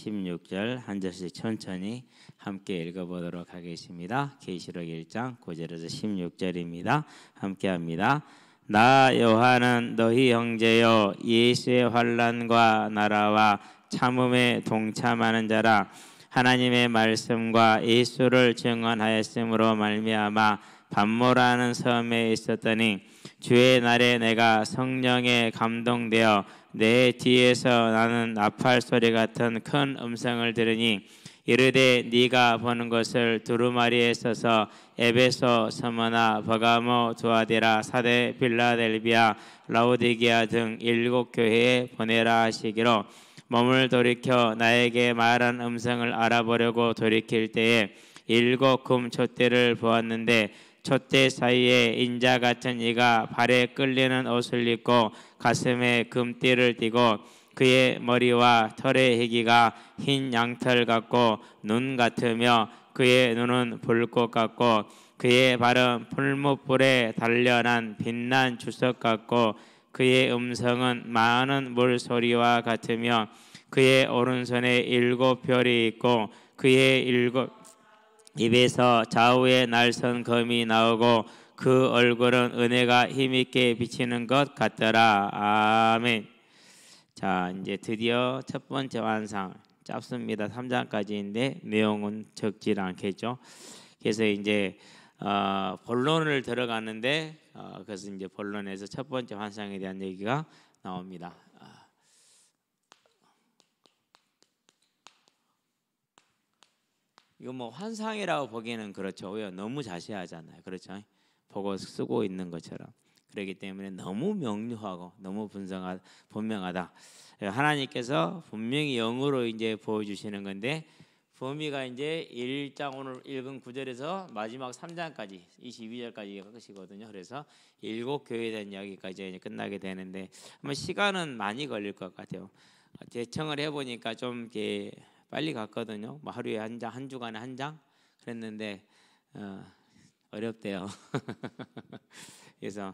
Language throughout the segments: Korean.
16절 한 절씩 천천히 함께 읽어보도록 하겠습니다. 계시록 1장 9절에서 16절입니다. 함께합니다. 나 요한은 너희 형제요 예수의 환난과 나라와 참음에 동참하는 자라. 하나님의 말씀과 예수를 증언하였으므로 말미암아 반모라는 섬에 있었더니 주의 날에 내가 성령에 감동되어 내 뒤에서 나는 나팔 소리 같은 큰 음성을 들으니 이르되 네가 보는 것을 두루마리에 써서 에베소, 스무나, 버가모, 두아디라, 사데, 빌라델비아, 라오디게아 등 7 교회에 보내라 하시기로 몸을 돌이켜 나에게 말한 음성을 알아보려고 돌이킬 때에 7 금 촛대를 보았는데 촛대 사이에 인자 같은 이가 발에 끌리는 옷을 입고 가슴에 금띠를 띠고 그의 머리와 털의 희기가 흰 양털 같고 눈 같으며 그의 눈은 불꽃 같고 그의 발은 풀무불에 단련한 빛난 주석 같고 그의 음성은 많은 물소리와 같으며 그의 오른손에 7 별이 있고 그의 7 입에서 좌우에 날선 검이 나오고 그 얼굴은 은혜가 힘있게 비치는 것 같더라. 아멘. 자, 이제 드디어 첫 번째 완상. 짧습니다. 3장까지인데 내용은 적지 않겠죠. 그래서 이제 본론을 들어가는데 그래서 이제 본론에서 첫 번째 환상에 대한 얘기가 나옵니다. 이거 뭐 환상이라고 보기에는 그렇죠. 왜 너무 자세하잖아요. 그렇죠. 보고 쓰고 있는 것처럼. 그렇기 때문에 너무 명료하고 너무 분명하다. 하나님께서 분명히 영으로 이제 보여주시는 건데 범위가 이제 1장 오늘 읽은 9절에서 마지막 3장까지 22절까지 끝이거든요. 그래서 7 교회에 대한 이야기까지 이제 끝나게 되는데 아마 시간은 많이 걸릴 것 같아요. 대청을 해보니까 좀 이렇게 빨리 갔거든요. 뭐 하루에 한 장, 한 주간에 한 장 그랬는데 어렵대요. 그래서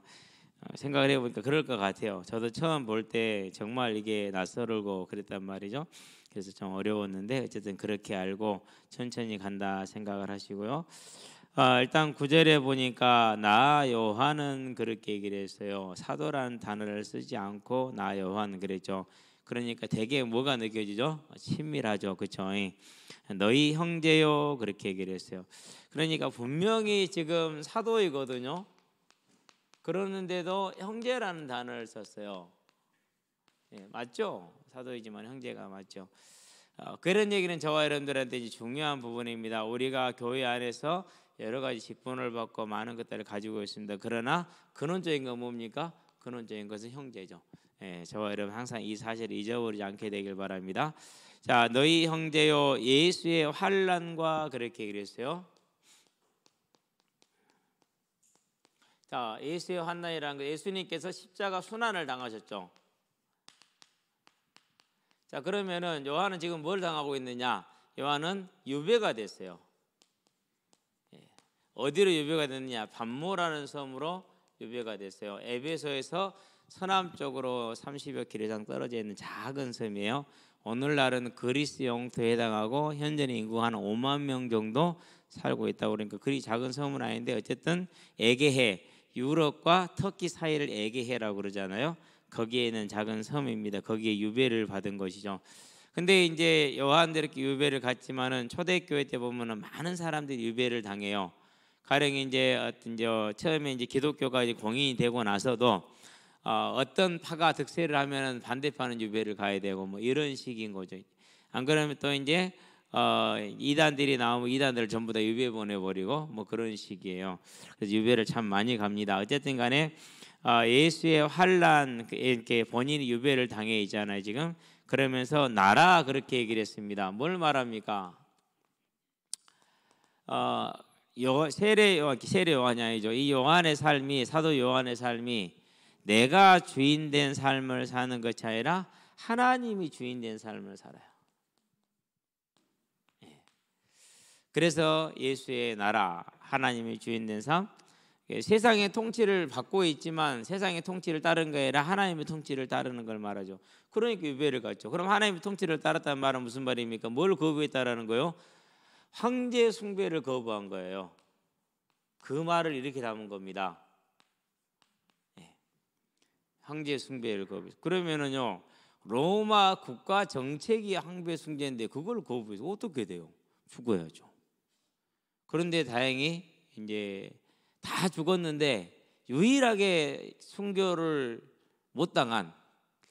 생각을 해보니까 그럴 것 같아요. 저도 처음 볼 때 정말 이게 낯설고 그랬단 말이죠. 그래서 좀 어려웠는데 어쨌든 그렇게 알고 천천히 간다 생각을 하시고요. 일단 9절에 보니까 나 요한은 그렇게 얘기를 했어요. 사도라는 단어를 쓰지 않고 나 요한 그랬죠. 그러니까 되게 뭐가 느껴지죠? 친밀하죠. 그렇죠? 너희 형제요 그렇게 얘기를 했어요. 그러니까 분명히 지금 사도이거든요. 그러는데도 형제라는 단어를 썼어요. 맞죠? 사도이지만 형제가 맞죠. 그런 얘기는 저와 여러분들한테 이제 중요한 부분입니다. 우리가 교회 안에서 여러 가지 직분을 받고 많은 것들을 가지고 있습니다. 그러나 근원적인 건 뭡니까? 근원적인 것은 형제죠. 저와 여러분 항상 이 사실을 잊어버리지 않게 되길 바랍니다. 자, 너희 형제요 예수의 환난과 그렇게 얘기를 했어요. 자, 예수의 환난이라는 거 예수님께서 십자가 순환을 당하셨죠. 자, 그러면은 요한은 지금 뭘 당하고 있느냐? 요한은 유배가 됐어요. 어디로 유배가 됐느냐? 반모라는 섬으로 유배가 됐어요. 에베소에서 서남쪽으로 30여 킬로 이상 떨어져 있는 작은 섬이에요. 오늘날은 그리스 영토에 해당하고 현재는 인구 한 5만 명 정도 살고 있다고 그러니까 그리 작은 섬은 아닌데 어쨌든 에게해 유럽과 터키 사이를 에게해라고 그러잖아요. 거기에 있는 작은 섬입니다. 거기에 유배를 받은 것이죠. 근데 이제 요한도 이렇게 유배를 갔지만은 초대교회 때 보면은 많은 사람들이 유배를 당해요. 가령 이제 처음에 이제 기독교가 이제 공인이 되고 나서도 어떤 파가 득세를 하면은 반대파는 유배를 가야 되고 뭐 이런 식인 거죠. 안 그러면 또 이제 이단들이 나오면 이단들을 전부 다 유배 보내버리고 뭐 그런 식이에요. 그래서 유배를 참 많이 갑니다. 어쨌든 간에 예수의 환난 이렇게 본인이 유배를 당해 있잖아요 지금. 그러면서 나라 그렇게 얘기를 했습니다. 뭘 말합니까? 세례 요한이 아니죠. 이 요한의 삶이 사도 요한의 삶이 내가 주인된 삶을 사는 것이 아니라 하나님이 주인된 삶을 살아요. 그래서 예수의 나라 하나님이 주인된 삶 세상의 통치를 받고 있지만 세상의 통치를 따르는 게 아니라 하나님의 통치를 따르는 걸 말하죠. 그러니까 유배를 갔죠. 그럼 하나님의 통치를 따랐다는 말은 무슨 말입니까? 뭘 거부했다라는 거예요? 황제 숭배를 거부한 거예요. 그 말을 이렇게 담은 겁니다. 황제 숭배를 거부. 그러면은요, 로마 국가 정책이 황제 숭배인데 그걸 거부해서 어떻게 돼요? 죽어야죠. 그런데 다행히 이제 다 죽었는데 유일하게 순교를 못 당한,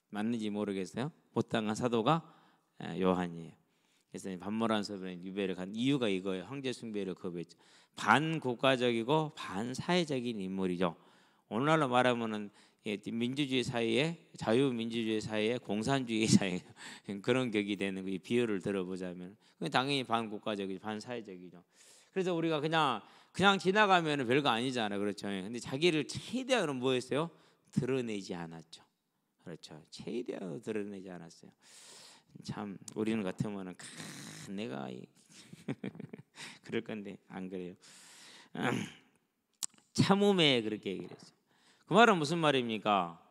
맞는지 모르겠어요, 못 당한 사도가 요한이에요. 그래서 반모란서변에 유배를 간 이유가 이거예요. 황제 숭배를 거부했죠. 반국가적이고 반사회적인 인물이죠. 오늘날로 말하면은 민주주의 사이에, 자유민주주의 사이에 공산주의 사이에 그런 격이 되는 이 비유를 들어보자면 당연히 반국가적이죠, 반사회적이죠. 그래서 우리가 그냥 지나가면 별거 아니잖아요, 그렇죠? 근데 자기를 최대한 뭐 했어요? 드러내지 않았죠. 그렇죠. 최대한 드러내지 않았어요. 참 우리는 같으면은 내가 그럴 건데 안 그래요. 참음에 그렇게 얘기를 했어요. 그 말은 무슨 말입니까?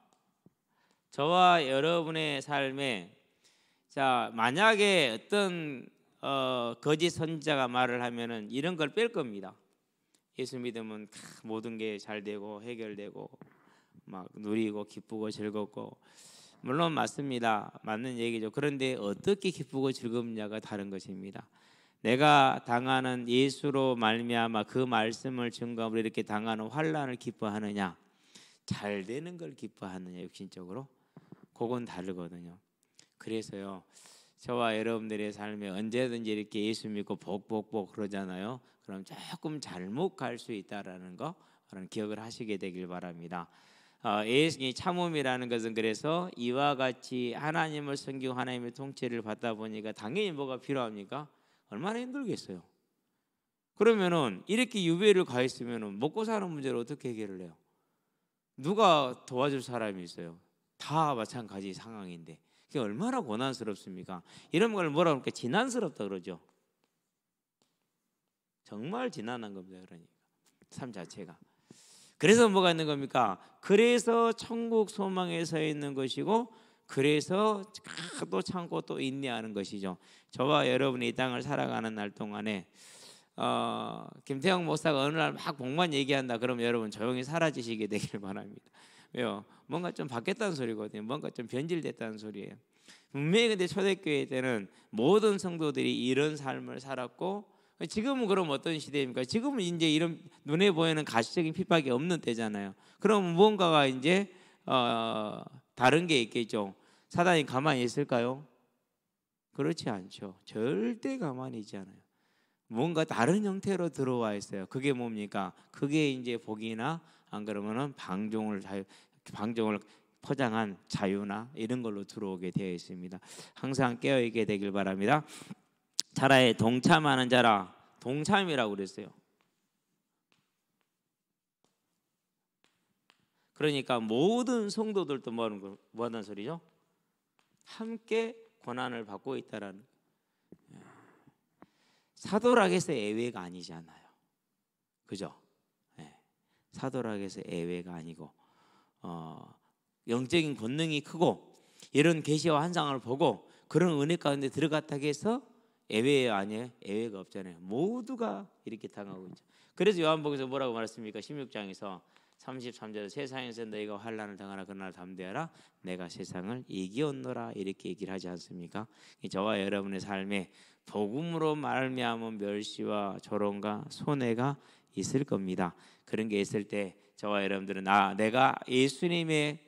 저와 여러분의 삶에, 자, 만약에 어떤 거짓 선지자가 말을 하면은 이런 걸 뺄 겁니다. 예수 믿으면 모든 게 잘 되고 해결되고 막 누리고 기쁘고 즐겁고, 물론 맞습니다. 맞는 얘기죠. 그런데 어떻게 기쁘고 즐겁냐가 다른 것입니다. 내가 당하는 예수로 말미암아 그 말씀을 증거함으로 이렇게 당하는 환난을 기뻐하느냐, 잘 되는 걸 기뻐하느냐, 육신적으로, 그건 다르거든요. 그래서요, 저와 여러분들의 삶에 언제든지 이렇게 예수 믿고 복복복 그러잖아요. 그럼 조금 잘못 갈 수 있다라는 거, 그런 기억을 하시게 되길 바랍니다. 이 참음이라는 것은 그래서 이와 같이 하나님을 섬기고 하나님의 통치를 받다 보니까 당연히 뭐가 필요합니까? 얼마나 힘들겠어요. 그러면은 이렇게 유배를 가 있으면은 먹고 사는 문제를 어떻게 해결을 해요? 누가 도와줄 사람이 있어요? 다 마찬가지 상황인데 그게 얼마나 고난스럽습니까? 이런 걸 뭐라고 할까? 지난스럽다 그러죠. 정말 지난한 겁니다. 그러니까 삶 자체가. 그래서 뭐가 있는 겁니까? 그래서 천국 소망에 서 있는 것이고, 그래서 또 참고 또 인내하는 것이죠. 저와 여러분이 이 땅을 살아가는 날 동안에 김태형 목사가 어느 날 막 복만 얘기한다 그러면 여러분 조용히 사라지시게 되길 바랍니다. 왜요? 뭔가 좀 바뀌었다는 소리거든요. 뭔가 좀 변질됐다는 소리예요. 분명히 근데 초대교회 때는 모든 성도들이 이런 삶을 살았고, 지금은 그럼 어떤 시대입니까? 지금은 이제 이런 눈에 보이는 가시적인 핍박이 없는 때잖아요. 그럼 무언가가 이제 다른 게 있겠죠. 사단이 가만히 있을까요? 그렇지 않죠. 절대 가만히 있지 않아요. 뭔가 다른 형태로 들어와 있어요. 그게 뭡니까? 그게 이제 복이나 안 그러면은 방종을 포장한 자유나 이런 걸로 들어오게 되어 있습니다. 항상 깨어 있게 되길 바랍니다. 자라에 동참하는 자라, 동참이라고 그랬어요. 그러니까 모든 성도들도 뭐 하는 소리죠? 함께 고난을 받고 있다라는. 사도락에서 예외가 아니잖아요. 그죠? 네. 사도락에서 예외가 아니고 영적인 권능이 크고 이런 계시와 환상을 보고 그런 은혜 가운데 들어갔다고 해서 예외 아니에요? 예외가 없잖아요. 모두가 이렇게 당하고 있죠. 그래서 요한복음에서 뭐라고 말했습니까? 16장에서 33절에 세상에서 너희가 환난을 당하나 그러나 담대하라 내가 세상을 이기었노라 이렇게 얘기를 하지 않습니까? 저와 여러분의 삶에 복음으로 말미암은 멸시와 조롱과 손해가 있을 겁니다. 그런 게 있을 때 저와 여러분들은 내가 예수님의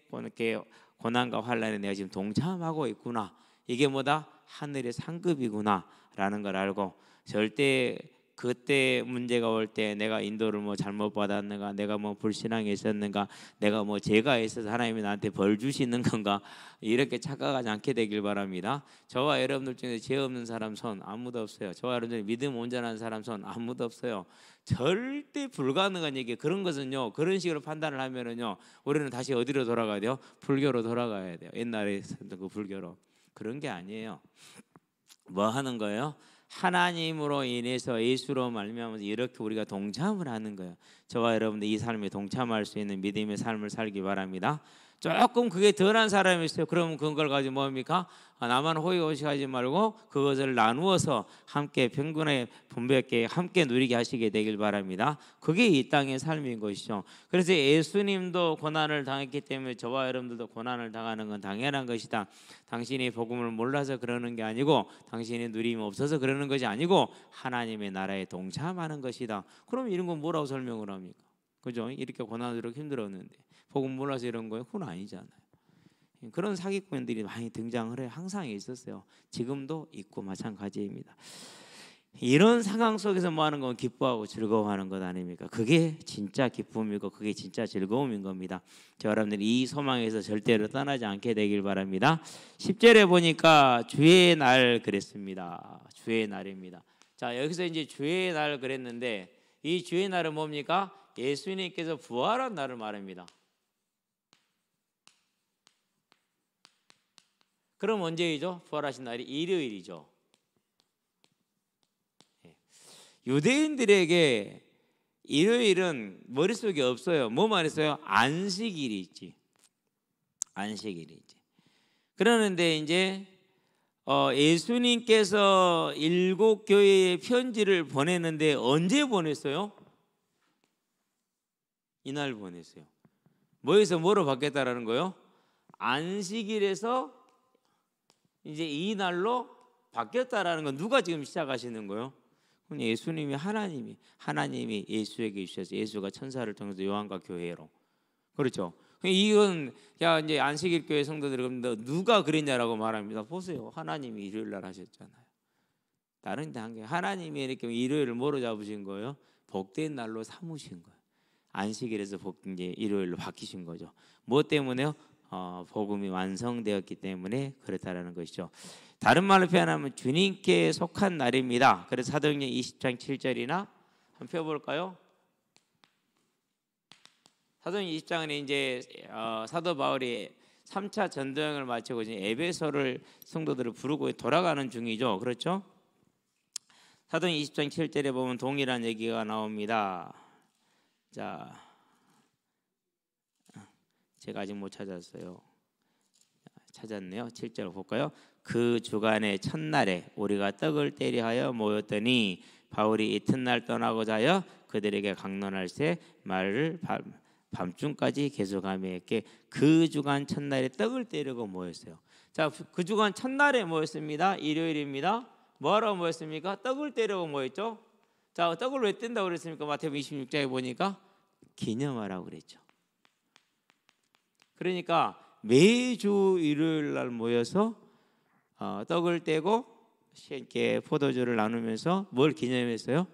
고난과 환난에 내가 지금 동참하고 있구나. 이게 뭐다? 하늘의 상급이구나 라는 걸 알고, 절대 그때 문제가 올 때 내가 인도를 뭐 잘못 받았는가, 내가 뭐 불신앙이 있었는가, 내가 뭐 죄가 있어서 하나님이 나한테 벌 주시는 건가, 이렇게 착각하지 않게 되길 바랍니다. 저와 여러분들 중에 죄 없는 사람 손 아무도 없어요. 저와 여러분들 믿음 온전한 사람 손 아무도 없어요. 절대 불가능한 얘기. 그런 것은요, 그런 식으로 판단을 하면은요, 우리는 다시 어디로 돌아가야 돼요? 불교로 돌아가야 돼요. 옛날에 그 불교로. 그런 게 아니에요. 뭐 하는 거예요? 하나님으로 인해서 예수로 말미암아서 이렇게 우리가 동참을 하는 거예요. 저와 여러분들 이 삶에 동참할 수 있는 믿음의 삶을 살기 바랍니다. 조금 그게 덜한 사람이 있어요. 그러면 그걸 가지고 뭡니까? 나만 호의호식하지 말고 그것을 나누어서 함께 평균에 분배하게 함께 누리게 하시게 되길 바랍니다. 그게 이 땅의 삶인 것이죠. 그래서 예수님도 고난을 당했기 때문에 저와 여러분들도 고난을 당하는 건 당연한 것이다. 당신이 복음을 몰라서 그러는 게 아니고 당신이 누림이 없어서 그러는 것이 아니고 하나님의 나라에 동참하는 것이다. 그럼 이런 건 뭐라고 설명을 합니까? 그죠? 이렇게 고난으로 힘들었는데 복음 몰라서 이런 거예요? 그건 아니잖아요. 그런 사기꾼들이 많이 등장을 해요. 항상 있었어요. 지금도 있고 마찬가지입니다. 이런 상황 속에서 뭐 하는 건 기뻐하고 즐거워하는 것 아닙니까? 그게 진짜 기쁨이고 그게 진짜 즐거움인 겁니다. 저 여러분들이 이 소망에서 절대로 떠나지 않게 되길 바랍니다. 10절에 보니까 주의 날 그랬습니다. 주의 날입니다. 자, 여기서 이제 주의 날 그랬는데 이 주의 날은 뭡니까? 예수님께서 부활한 날을 말합니다. 그럼 언제이죠? 부활하신 날이 일요일이죠. 유대인들에게 일요일은 머릿속에 없어요. 뭐만 했어요? 안식일이 있지. 안식일이 있지. 그러는데 이제 예수님께서 7교회에 편지를 보내는데 언제 보냈어요? 이날 보냈어요. 뭐에서 뭐로 바뀌었다라는 거예요? 안식일에서 이제 이 날로 바뀌었다라는 건 누가 지금 시작하시는 거예요? 예수님이 하나님이 예수에게 주셔서 예수가 천사를 통해서 요한과 교회로 그렇죠. 이건 야 이제 안식일 교회 성도들 그런데 누가 그랬냐라고 말합니다. 보세요, 하나님이 일요일 날 하셨잖아요. 다른 단계 하나님이 이렇게 일요일을 뭐로 잡으신 거예요? 복된 날로 삼으신 거예요. 안식일에서 이제 일요일로 바뀌신 거죠. 뭐 때문에요? 복음이 완성되었기 때문에 그렇다라는 것이죠. 다른 말로 표현하면 주님께 속한 날입니다. 그래서 사도행전 20장 7절이나 한번 펴볼까요? 사도행전 20장은 이제 사도 바울이 3차 전도여행을 마치고 이제 에베소를 성도들을 부르고 돌아가는 중이죠. 그렇죠? 사도행전 20장 7절에 보면 동일한 얘기가 나옵니다. 자, 제가 아직 못 찾았어요. 찾았네요. 7절 볼까요? 그 주간의 첫날에 우리가 떡을 때리하여 모였더니 바울이 이튿날 떠나고자 하여 그들에게 강론할새 말을 밤중까지 계속하며 이렇게 그 주간 첫날에 떡을 때리고 모였어요. 자, 그 주간 첫날에 모였습니다. 일요일입니다. 뭐하러 모였습니까? 떡을 때리고 모였죠. 자, 떡을 왜 뗀다고 그랬습니까? 마태복음 26장에 보니까 기념하라고 그랬죠. 그러니까 매주 일요일 날 모여서 떡을 떼고 함께 포도주를 나누면서 뭘 기념했어요?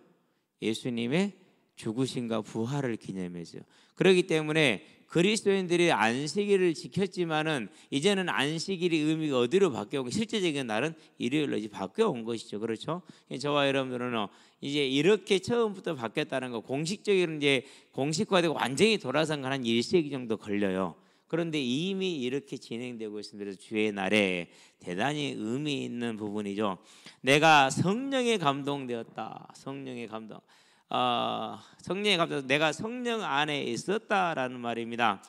예수님의 죽으심과 부활을 기념했어요. 그렇기 때문에 그리스도인들이 안식일을 지켰지만은 이제는 안식일의 의미가 어디로 바뀌어 온 실제적인 날은 일요일로 이제 바뀌어 온 것이죠. 그렇죠? 저와 여러분들은 이제 이렇게 처음부터 바뀌었다는 거 공식적으로 이제 공식화되고 완전히 돌아선 건 한 1세기 정도 걸려요. 그런데 이미 이렇게 진행되고 있습니다. 그래서 주의 날에 대단히 의미 있는 부분이죠. 내가 성령에 감동되었다. 성령의 감동. 성령의 감동. 내가 성령 안에 있었다라는 말입니다.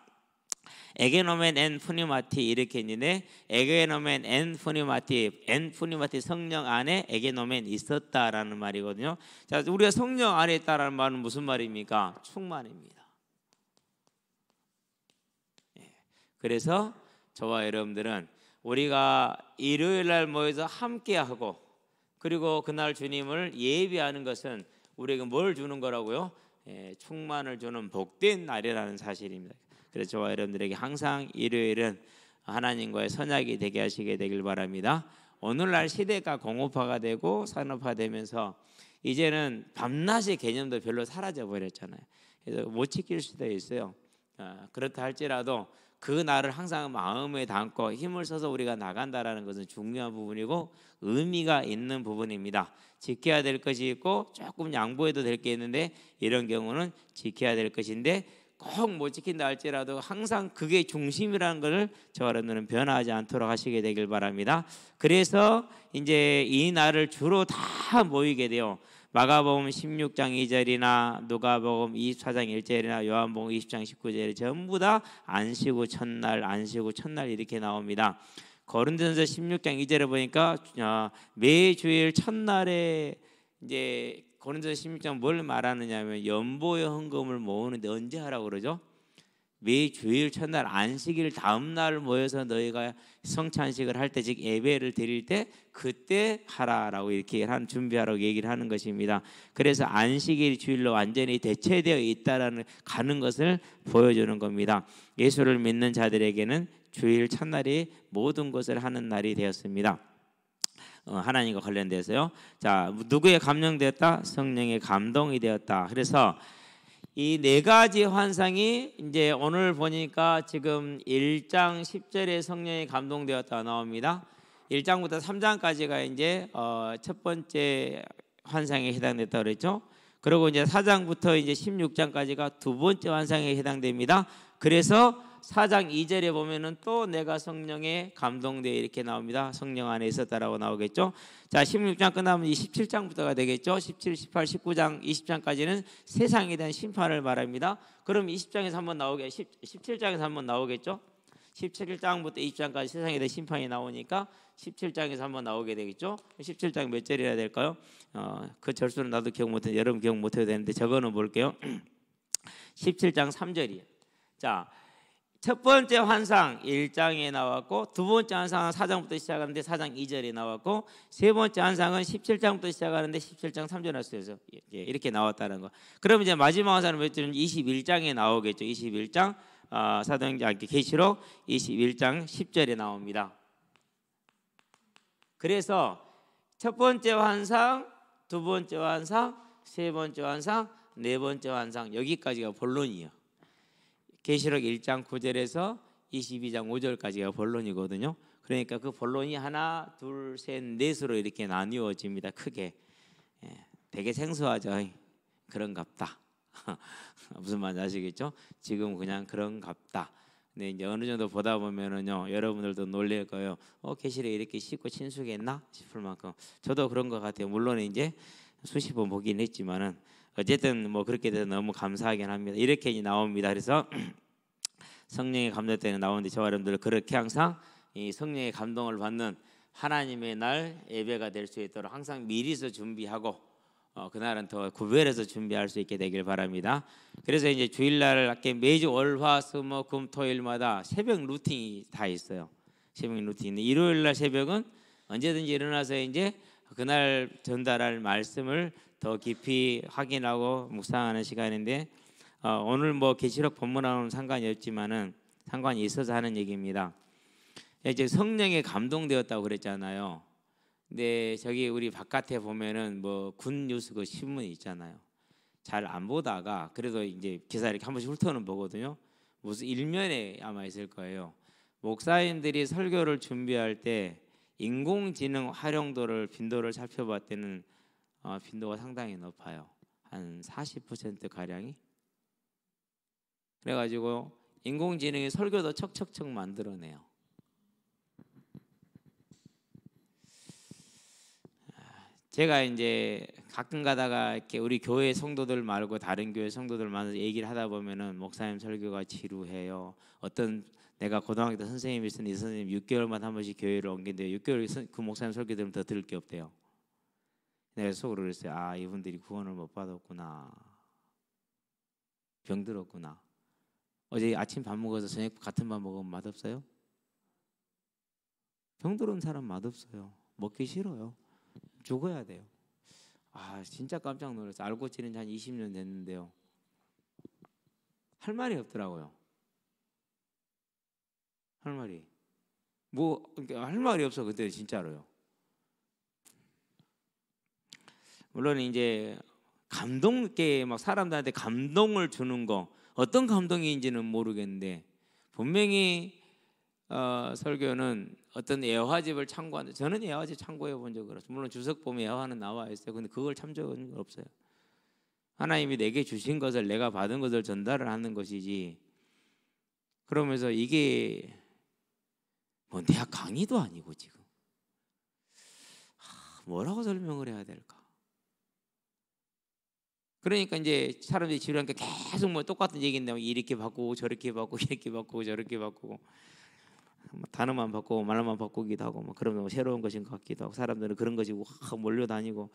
에게노멘 엔 푸니마티 이렇게 있는데 에게노멘 엔 푸니마티 성령 안에 에게노멘 있었다라는 말이거든요. 자, 우리가 성령 안에 있다라는 말은 무슨 말입니까? 충만입니다. 그래서 저와 여러분들은 우리가 일요일 날 모여서 함께하고 그리고 그날 주님을 예비하는 것은 우리에게 뭘 주는 거라고요? 충만을 주는 복된 날이라는 사실입니다. 그래서 저와 여러분들에게 항상 일요일은 하나님과의 선약이 되게 하시게 되길 바랍니다. 오늘날 시대가 공업화가 되고 산업화되면서 이제는 밤낮의 개념도 별로 사라져 버렸잖아요. 그래서 못 지킬 수도 있어요. 그렇다 할지라도 그 날을 항상 마음에 담고 힘을 써서 우리가 나간다라는 것은 중요한 부분이고 의미가 있는 부분입니다. 지켜야 될 것이 있고 조금 양보해도 될 게 있는데 이런 경우는 지켜야 될 것인데 꼭 못 지킨다 할지라도 항상 그게 중심이라는 것을 저와 여러분들은 변화하지 않도록 하시게 되길 바랍니다. 그래서 이제 이 날을 주로 다 모이게 돼요. 마가복음 16장 2절이나 누가복음 24장 1절이나 요한복음 20장 19절이 전부 다 안식구 첫날 이렇게 나옵니다. 고린도전서 16장 2절에 보니까 매주일 첫날에 이제 고린도전서 16장 뭘 말하느냐면 연보의 헌금을 모으는데 언제 하라고 그러죠? 매주일 첫날 안식일 다음 날 모여서 너희가 성찬식을 할 때 즉 예배를 드릴 때 그때 하라라고 이렇게 준비하라고 얘기를 하는 것입니다. 그래서 안식일 주일로 완전히 대체되어 있다라는 가는 것을 보여주는 겁니다. 예수를 믿는 자들에게는 주일 첫날이 모든 것을 하는 날이 되었습니다. 하나님과 관련돼서요. 자, 누구의 감동되었다? 성령의 감동이 되었다. 그래서 이 네 가지 환상이 이제 오늘 보니까 지금 1장 10절에 성령이 감동되었다 나옵니다. 1장부터 3장까지가 이제 첫 번째 환상에 해당됐다 그랬죠. 그리고 이제 4장부터 이제 16장까지가 두 번째 환상에 해당됩니다. 그래서 4장 2절에 보면은 또 내가 성령에 감동되어 이렇게 나옵니다. 성령 안에 있었다라고 나오겠죠. 자, 16장 끝나면 27장부터가 되겠죠. 17, 18, 19장, 20장까지는 세상에 대한 심판을 말합니다. 그럼 20장에서 한번 17장에서 한번 나오겠죠. 17장부터 20장까지 세상에 대한 심판이 나오니까 17장에서 한번 나오게 되겠죠. 17장 몇 절이라 될까요? 그 절수는 나도 기억 못해, 여러분 기억 못해도 되는데 적어는 볼게요. 17장 3절이에요. 자, 첫 번째 환상 1장에 나왔고 두 번째 환상은 4장부터 시작하는데 4장 2절에 나왔고 세 번째 환상은 17장부터 시작하는데 17장 3절에서 이렇게 나왔다는 거. 그럼 이제 마지막 환상은 몇 절은 21장에 나오겠죠. 21장 사도행전 계시록 21장 10절에 나옵니다. 그래서 첫 번째 환상, 두 번째 환상, 세 번째 환상, 네 번째 환상 여기까지가 본론이에요. 계시록 1장 9절에서 22장 5절까지가 본론이거든요. 그러니까 그 본론이 하나, 둘, 셋, 넷으로 이렇게 나뉘어집니다. 크게. 되게 생소하죠. 그런갑다. 무슨 말인지 아시겠죠? 지금 그냥 그런갑다. 근데 이제 어느 정도 보다 보면은요, 여러분들도 놀랄 거예요. 계시록에 이렇게 쉽고 친숙했나 싶을 만큼 저도 그런 것 같아요. 물론 이제 수십 번 보긴 했지만은. 어쨌든 뭐 그렇게 돼서 너무 감사하긴 합니다. 이렇게 나옵니다. 그래서 성령의 감동 때는 나오는데 저와 여러분들 그렇게 항상 이 성령의 감동을 받는 하나님의 날 예배가 될 수 있도록 항상 미리서 준비하고 그날은 더 구별해서 준비할 수 있게 되길 바랍니다. 그래서 이제 주일날 매주 월화수목금토일마다 새벽 루틴이 다 있어요. 새벽 루틴이 일요일날 새벽은 언제든지 일어나서 이제 그날 전달할 말씀을 더 깊이 확인하고 묵상하는 시간인데 오늘 뭐 계시록 본문하고는 상관이 없지만은 상관이 있어서 하는 얘기입니다. 이제 성령에 감동되었다고 그랬잖아요. 근데 저기 우리 바깥에 보면은 뭐 군 뉴스 그 신문이 있잖아요. 잘 안 보다가 그래도 이제 기사 이렇게 한 번씩 훑어는 보거든요. 무슨 일면에 아마 있을 거예요. 목사님들이 설교를 준비할 때 인공지능 활용도를 빈도를 살펴봤더니 빈도가 상당히 높아요. 한 40% 가량이. 그래가지고 인공지능이 설교도 척척척 만들어내요. 제가 이제 가끔 가다가 이렇게 우리 교회 성도들 말고 다른 교회 성도들 만나서 얘기를 하다 보면은 목사님 설교가 지루해요. 어떤 내가 고등학교 때 선생님이 있으니 이 선생님 6개월마다 한 번씩 교회를 옮긴대요. 6개월 그 목사님 설교 들으면 더 들을 게 없대요. 내가 속으로 그랬어요. 아, 이분들이 구원을 못 받았구나. 병들었구나. 어제 아침 밥 먹어서 저녁 같은 밥 먹으면 맛없어요? 병들은 사람 맛없어요. 먹기 싫어요. 죽어야 돼요. 아, 진짜 깜짝 놀랐어요. 알고 지낸 지 한 20년 됐는데요. 할 말이 없더라고요. 할 말이. 뭐 할 말이 없어 그때 진짜로요. 물론 이제 감동 있게 막 사람들한테 감동을 주는 거 어떤 감동인지는 모르겠는데 분명히 설교는 어떤 예화집을 참고하는데 저는 예화집 참고해 본 적이 없어요. 물론 주석 보면 예화는 나와 있어요. 근데 그걸 참조한 건 없어요. 하나님이 내게 주신 것을 내가 받은 것을 전달을 하는 것이지. 그러면서 이게 뭐 대학 강의도 아니고 지금 뭐라고 설명을 해야 될까? 그러니까 이제 사람들이 지루하니까 계속 뭐 똑같은 얘기인데 이렇게 바꾸고 저렇게 바꾸고 이렇게 바꾸고 저렇게 바꾸고 단어만 바꾸고 말만 바꾸기도 하고 뭐 그러면 새로운 것인 것 같기도 하고 사람들은 그런 것이 확 몰려다니고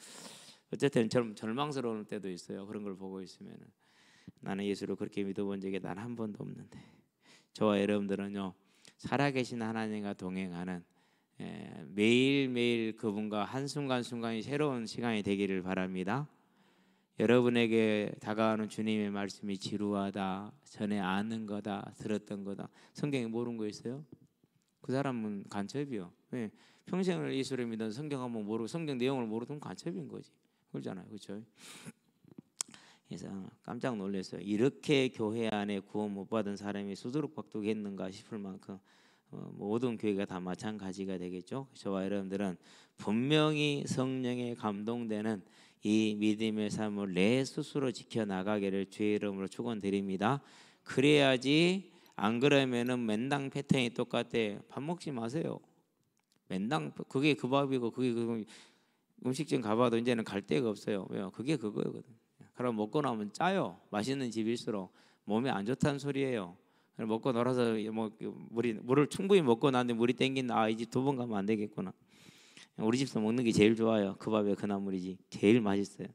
어쨌든 절망스러운 때도 있어요. 그런 걸 보고 있으면 나는 예수를 그렇게 믿어본 적이 단 한 번도 없는데 저와 여러분들은요 살아계신 하나님과 동행하는 매일매일 그분과 한순간순간이 새로운 시간이 되기를 바랍니다. 여러분에게 다가오는 주님의 말씀이 지루하다, 전에 아는 거다, 들었던 거다, 성경에 모르는 거 있어요? 그 사람은 간첩이요. 왜? 평생을 예수를 믿은 성경 한번 모르고 성경 내용을 모르면 간첩인 거지. 그렇잖아요, 그렇죠? 그래서 깜짝 놀랐어요. 이렇게 교회 안에 구원 못 받은 사람이 수두룩박두겠는가 싶을 만큼 모든 교회가 다 마찬가지가 되겠죠. 저와 여러분들은 분명히 성령에 감동되는 이 믿음의 삶을 내 스스로 지켜나가기를 주의 이름으로 축원드립니다. 그래야지 안 그러면은 맨당 패턴이 똑같아. 밥 먹지 마세요. 맨당 그게 그 밥이고 그게 그 음식점 가봐도 이제는 갈 데가 없어요. 왜요? 그게 그거거든. 그럼 먹고 나면 짜요. 맛있는 집일수록 몸에 안 좋다는 소리예요. 먹고 놀아서 뭐 물을 충분히 먹고 나는데 물이 땡긴다. 이 집 두 번 가면 안 되겠구나. 우리 집에서 먹는 게 제일 좋아요. 그 밥에 그 나물이지. 제일 맛있어요.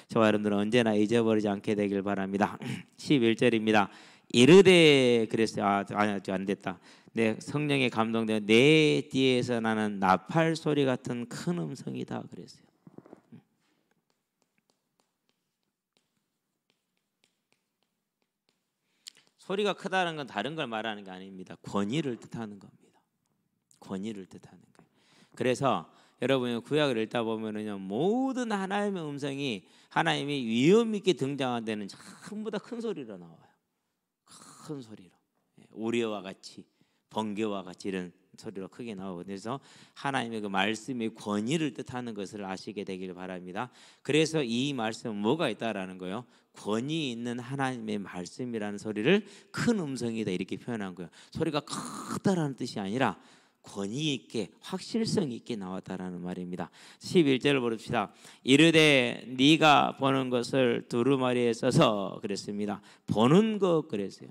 저와 여러분들은 언제나 잊어버리지 않게 되길 바랍니다. 11절입니다. 이르되 그랬어요. 아니 안 됐다. 내 성령에 감동되어 내 뒤에서 나는 나팔 소리 같은 큰 음성이다 그랬어요. 소리가 크다는 건 다른 걸 말하는 게 아닙니다. 권위를 뜻하는 겁니다. 권위를 뜻하는 거예요. 그래서 여러분이 구약을 읽다 보면은요 모든 하나님의 음성이 하나님이 위험 있게 등장한 데는 전부 다 큰 소리로 나와요. 큰 소리로 우리와 같이 번개와 같이 이런 소리로 크게 나오고 그래서 하나님의 그 말씀의 권위를 뜻하는 것을 아시게 되기를 바랍니다. 그래서 이 말씀은 뭐가 있다라는 거예요. 권위 있는 하나님의 말씀이라는 소리를 큰 음성이다 이렇게 표현한 거예요. 소리가 크다라는 뜻이 아니라 권위 있게 확실성 있게 나왔다라는 말입니다. 11절을 보십시다. 이르되 네가 보는 것을 두루마리에 써서 그랬습니다. 보는 것 그랬어요.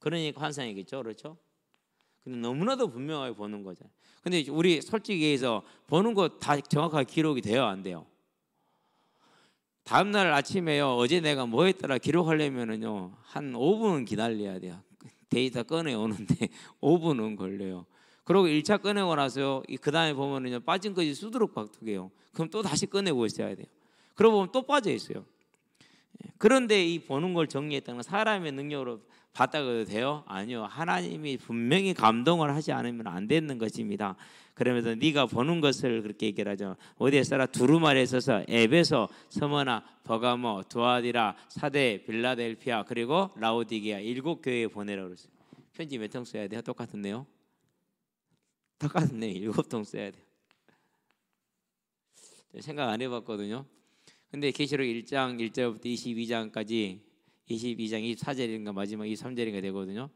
그러니까 환상이겠죠, 그렇죠? 근데 너무나도 분명하게 보는 거죠. 근데 우리 솔직히 해서 보는 거 다 정확하게 기록이 돼요, 안 돼요? 다음 날 아침에요. 어제 내가 뭐 했더라 기록하려면은요 한 5분은 기다려야 돼요. 데이터 꺼내 오는데 5분은 걸려요. 그리고 1차 꺼내고 나서요 그 다음에 보면은요 빠진 것이 수두룩박두개요. 그럼 또 다시 꺼내고 있어야 돼요. 그러고 보면 또 빠져 있어요. 그런데 이 보는 걸 정리했다는 건 사람의 능력으로 봤다고 돼요? 아니요. 하나님이 분명히 감동을 하지 않으면 안 되는 것입니다. 그러면서 네가 보는 것을 그렇게 얘기를 하죠. 어디에 써라? 두루마리에 써서 에베소, 스무나, 버가모, 두아디라, 사대, 빌라델피아 그리고 라오디게아 7교회에 보내라고 그랬어요. 편지 몇 통 써야 돼요? 똑같은데요? 똑같은데 7통 써야 돼요. 생각 안 해봤거든요. 근데 계시록 1장 1절부터 22장까지 22장 24절인가 마지막 23절인가 되거든요.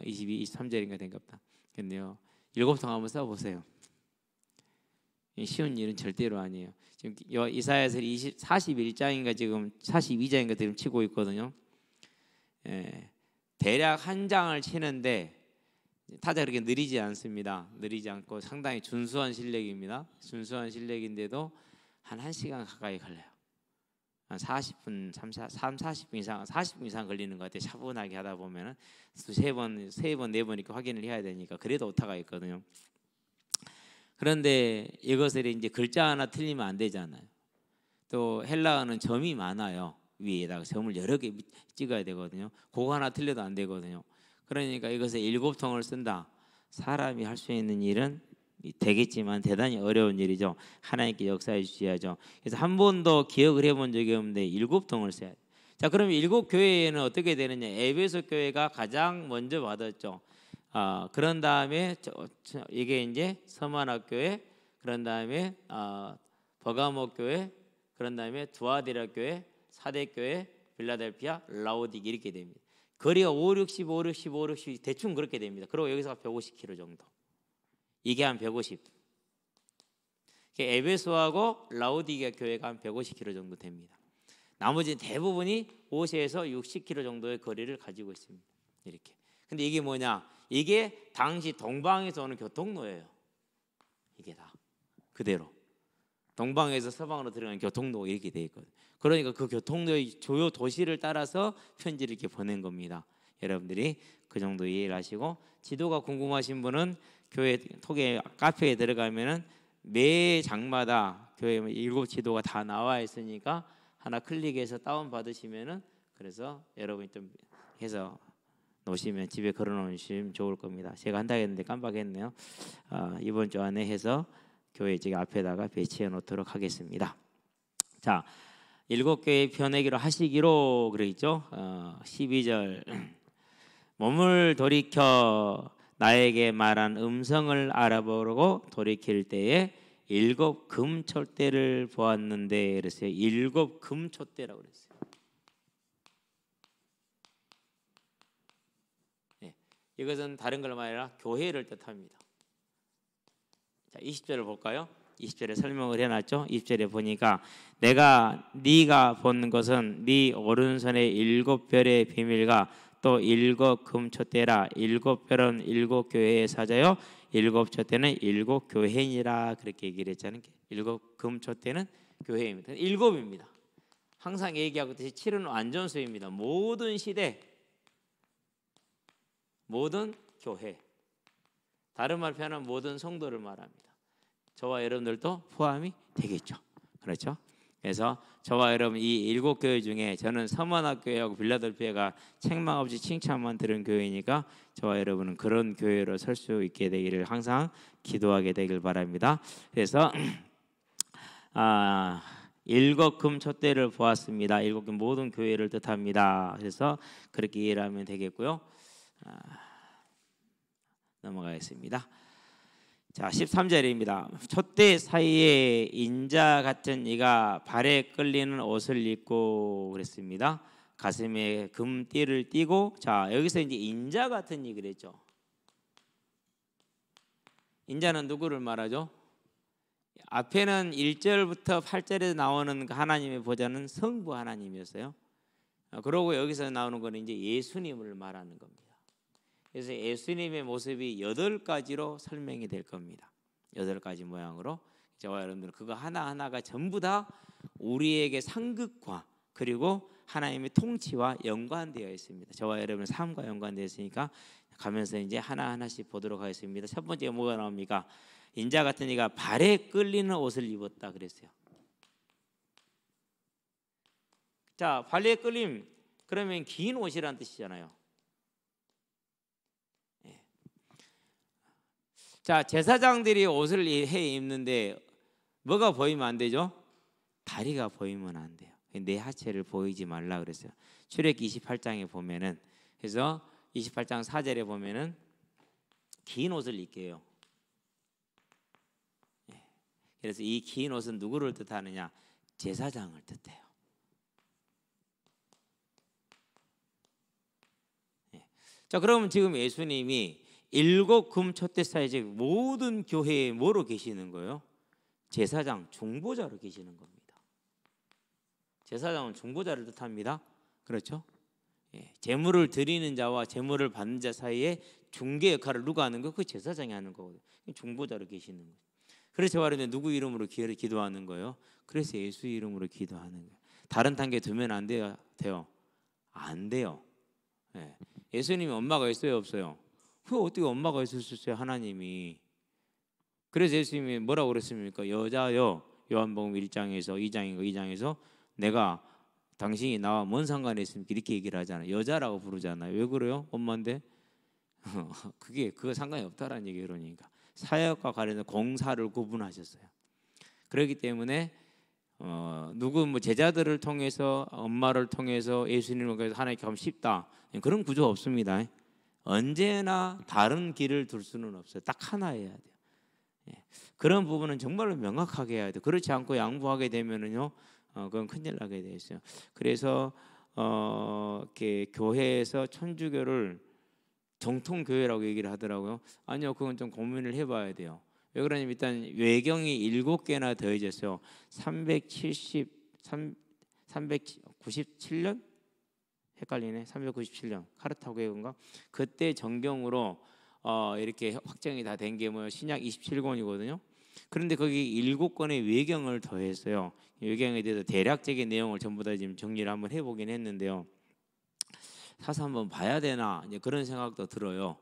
22, 23절인가 된갑다. 근데요 7통 한번 써보세요. 쉬운 일은 절대로 아니에요. 지금 이사야서 41장인가 지금 42장인가 지금 치고 있거든요. 대략 한 장을 치는데 타자 그렇게 느리지 않습니다. 느리지 않고 상당히 준수한 실력입니다. 준수한 실력인데도 한 1시간 가까이 걸려요. 한 40분, 40분 이상, 40분 이상 걸리는 것 같아요. 차분하게 하다 보면은 세 번, 네 번 이렇게 확인을 해야 되니까 그래도 오타가 있거든요. 그런데 이것을 이제 글자 하나 틀리면 안 되잖아요. 또 헬라어는 점이 많아요. 위에다가 점을 여러 개 찍어야 되거든요. 그거 하나 틀려도 안 되거든요. 그러니까 이것을 7통을 쓴다. 사람이 할 수 있는 일은 되겠지만 대단히 어려운 일이죠. 하나님께 역사해 주셔야죠. 그래서 한 번도 기억을 해본 적이 없는데 7통을 써야 돼요. 자, 그럼 7교회에는 어떻게 되느냐? 에베소 교회가 가장 먼저 받았죠. 그런 다음에 이게 이제 서만학 교회, 그런 다음에 버가모 교회, 그런 다음에 두아디라 교회, 사대 교회, 빌라델피아, 라오디게 이렇게 됩니다. 거리가 5, 60, 5, 60, 5, 60 대충 그렇게 됩니다. 그리고 여기서 150km 정도. 이게 한 150. 에베소하고 라오디게 교회가 한 150km 정도 됩니다. 나머지 대부분이 50에서 60km 정도의 거리를 가지고 있습니다. 이렇게. 근데 이게 뭐냐? 이게 당시 동방에서 오는 교통로예요. 이게 다 그대로 동방에서 서방으로 들어가는 교통로 이렇게 돼 있거든요. 그러니까 그 교통로의 주요 도시를 따라서 편지를 이렇게 보낸 겁니다. 여러분들이 그 정도 이해를 하시고, 지도가 궁금하신 분은 교회 톡에 카페에 들어가면은 매 장마다 교회 7 지도가 다 나와 있으니까 하나 클릭해서 다운 받으시면은, 그래서 여러분이 좀 해서 놓으시면 집에 걸어 놓으시면 좋을 겁니다. 제가 한다 했는데 깜빡했네요. 이번 주 안에 해서 교회 저기 앞에다가 배치해 놓도록 하겠습니다. 자, 7교회 편애기로 하시기로 그러죠. 12절 몸을 돌이켜 나에게 말한 음성을 알아보려고 돌이킬 때에 7 금촛대를 보았는데, 그랬어요. 7 금촛대라고 그랬어요. 네, 이것은 다른 걸 말하라 교회를 뜻합니다. 자, 20절을 볼까요? 20절에 설명을 해놨죠. 20절에 보니까 네가 본 것은 네 오른손의 7별의 비밀과 또 7 금촛대라. 7별은 7 교회의 사자요, 7 촛대는 7 교회니라. 그렇게 얘기를 했잖아요. 7 금촛대는 교회입니다. 7입니다. 항상 얘기하고 있듯이 7은 완전수입니다. 모든 시대, 모든 교회, 다른 말 표현하면 모든 성도를 말합니다. 저와 여러분들도 포함이 되겠죠. 그렇죠? 그래서 저와 여러분 이 7 교회 중에 저는 서머나교회하고 빌라델피아가 책망 없이 칭찬만 들은 교회니까 저와 여러분은 그런 교회로 설 수 있게 되기를 항상 기도하게 되길 바랍니다. 그래서 7 금촛대를 보았습니다. 7 모든 교회를 뜻합니다. 그래서 그렇게 이해를 하면 되겠고요. 넘어가겠습니다. 자, 13절입니다. 촛대 사이에 인자 같은 이가 발에 끌리는 옷을 입고 그랬습니다. 가슴에 금띠를 띠고, 자, 여기서 이제 인자 같은 이 그랬죠. 인자는 누구를 말하죠? 앞에는 1절부터 8절에 나오는 하나님의 보좌는 성부 하나님이었어요. 그러고 여기서 나오는 거는 이제 예수님을 말하는 겁니다. 그래서 예수님의 모습이 8가지로 설명이 될 겁니다. 8가지 모양으로. 저와 여러분들은 그거 하나하나가 전부 다 우리에게 상급과 그리고 하나님의 통치와 연관되어 있습니다. 저와 여러분의 삶과 연관되어 있으니까 가면서 이제 하나하나씩 보도록 하겠습니다. 첫 번째가 뭐가 나옵니까? 인자 같은 이가 발에 끌리는 옷을 입었다 그랬어요. 자, 발에 끌림, 그러면 긴 옷이란 뜻이잖아요. 자, 제사장들이 옷을 해 입는데 뭐가 보이면 안 되죠? 다리가 보이면 안 돼요. 내 하체를 보이지 말라 그랬어요. 출애굽기 28장에 보면은, 그래서 28장 4절에 보면은 긴 옷을 입게 해요. 그래서 이 긴 옷은 누구를 뜻하느냐? 제사장을 뜻해요. 자, 그러면 지금 예수님이 7 금촛대 사이에 모든 교회에 뭐로 계시는 거예요? 제사장, 중보자로 계시는 겁니다. 제사장은 중보자를 뜻합니다. 그렇죠? 제물을 드리는 자와 제물을 받는 자 사이에 중개 역할을 누가 하는 거예요? 그 제사장이 하는 거거든요. 중보자로 계시는 거예요. 그래서 말하면 누구 이름으로 기도하는 거예요? 그래서 예수 이름으로 기도하는 거예요. 다른 단계 두면 안 돼요? 안 돼요. 예수님이 엄마가 있어요, 없어요? 그 어떻게 엄마가 있을 수 있어요, 하나님이? 그래서 예수님이 뭐라고 그랬습니까? 여자여, 요한복음 1장에서 2장에서 내가 당신이 나와 뭔 상관이 있습니까? 이렇게 얘기를 하잖아요. 여자라고 부르잖아요. 왜 그래요? 엄마인데? 그거 상관이 없다라는 얘기예요. 그러니까 사역과 관련된 공사를 구분하셨어요. 그렇기 때문에 누구 뭐 제자들을 통해서 엄마를 통해서 예수님을 통해서 하나님께 가면 쉽다, 그런 구조 없습니다. 언제나 다른 길을 둘 수는 없어요. 딱 하나 해야 돼요. 그런 부분은 정말로 명확하게 해야 돼요. 그렇지 않고 양보하게 되면은요, 그건 큰일 나게 돼 있어요. 그래서 이렇게 교회에서 천주교를 정통교회라고 얘기를 하더라고요. 아니요, 그건 좀 고민을 해봐야 돼요. 왜 그러냐면 일단 외경이 7개나 더해졌어요. 397년? 헷갈리네. 397년 카르타고인가? 그때 정경으로 이렇게 확정이 다 된 게 뭐예요? 신약 27권이거든요. 그런데 거기 7권의 외경을 더했어요. 외경에 대해서 대략적인 내용을 전부 다 지금 정리를 한번 해보긴 했는데요. 사서 한번 봐야 되나 이제 그런 생각도 들어요.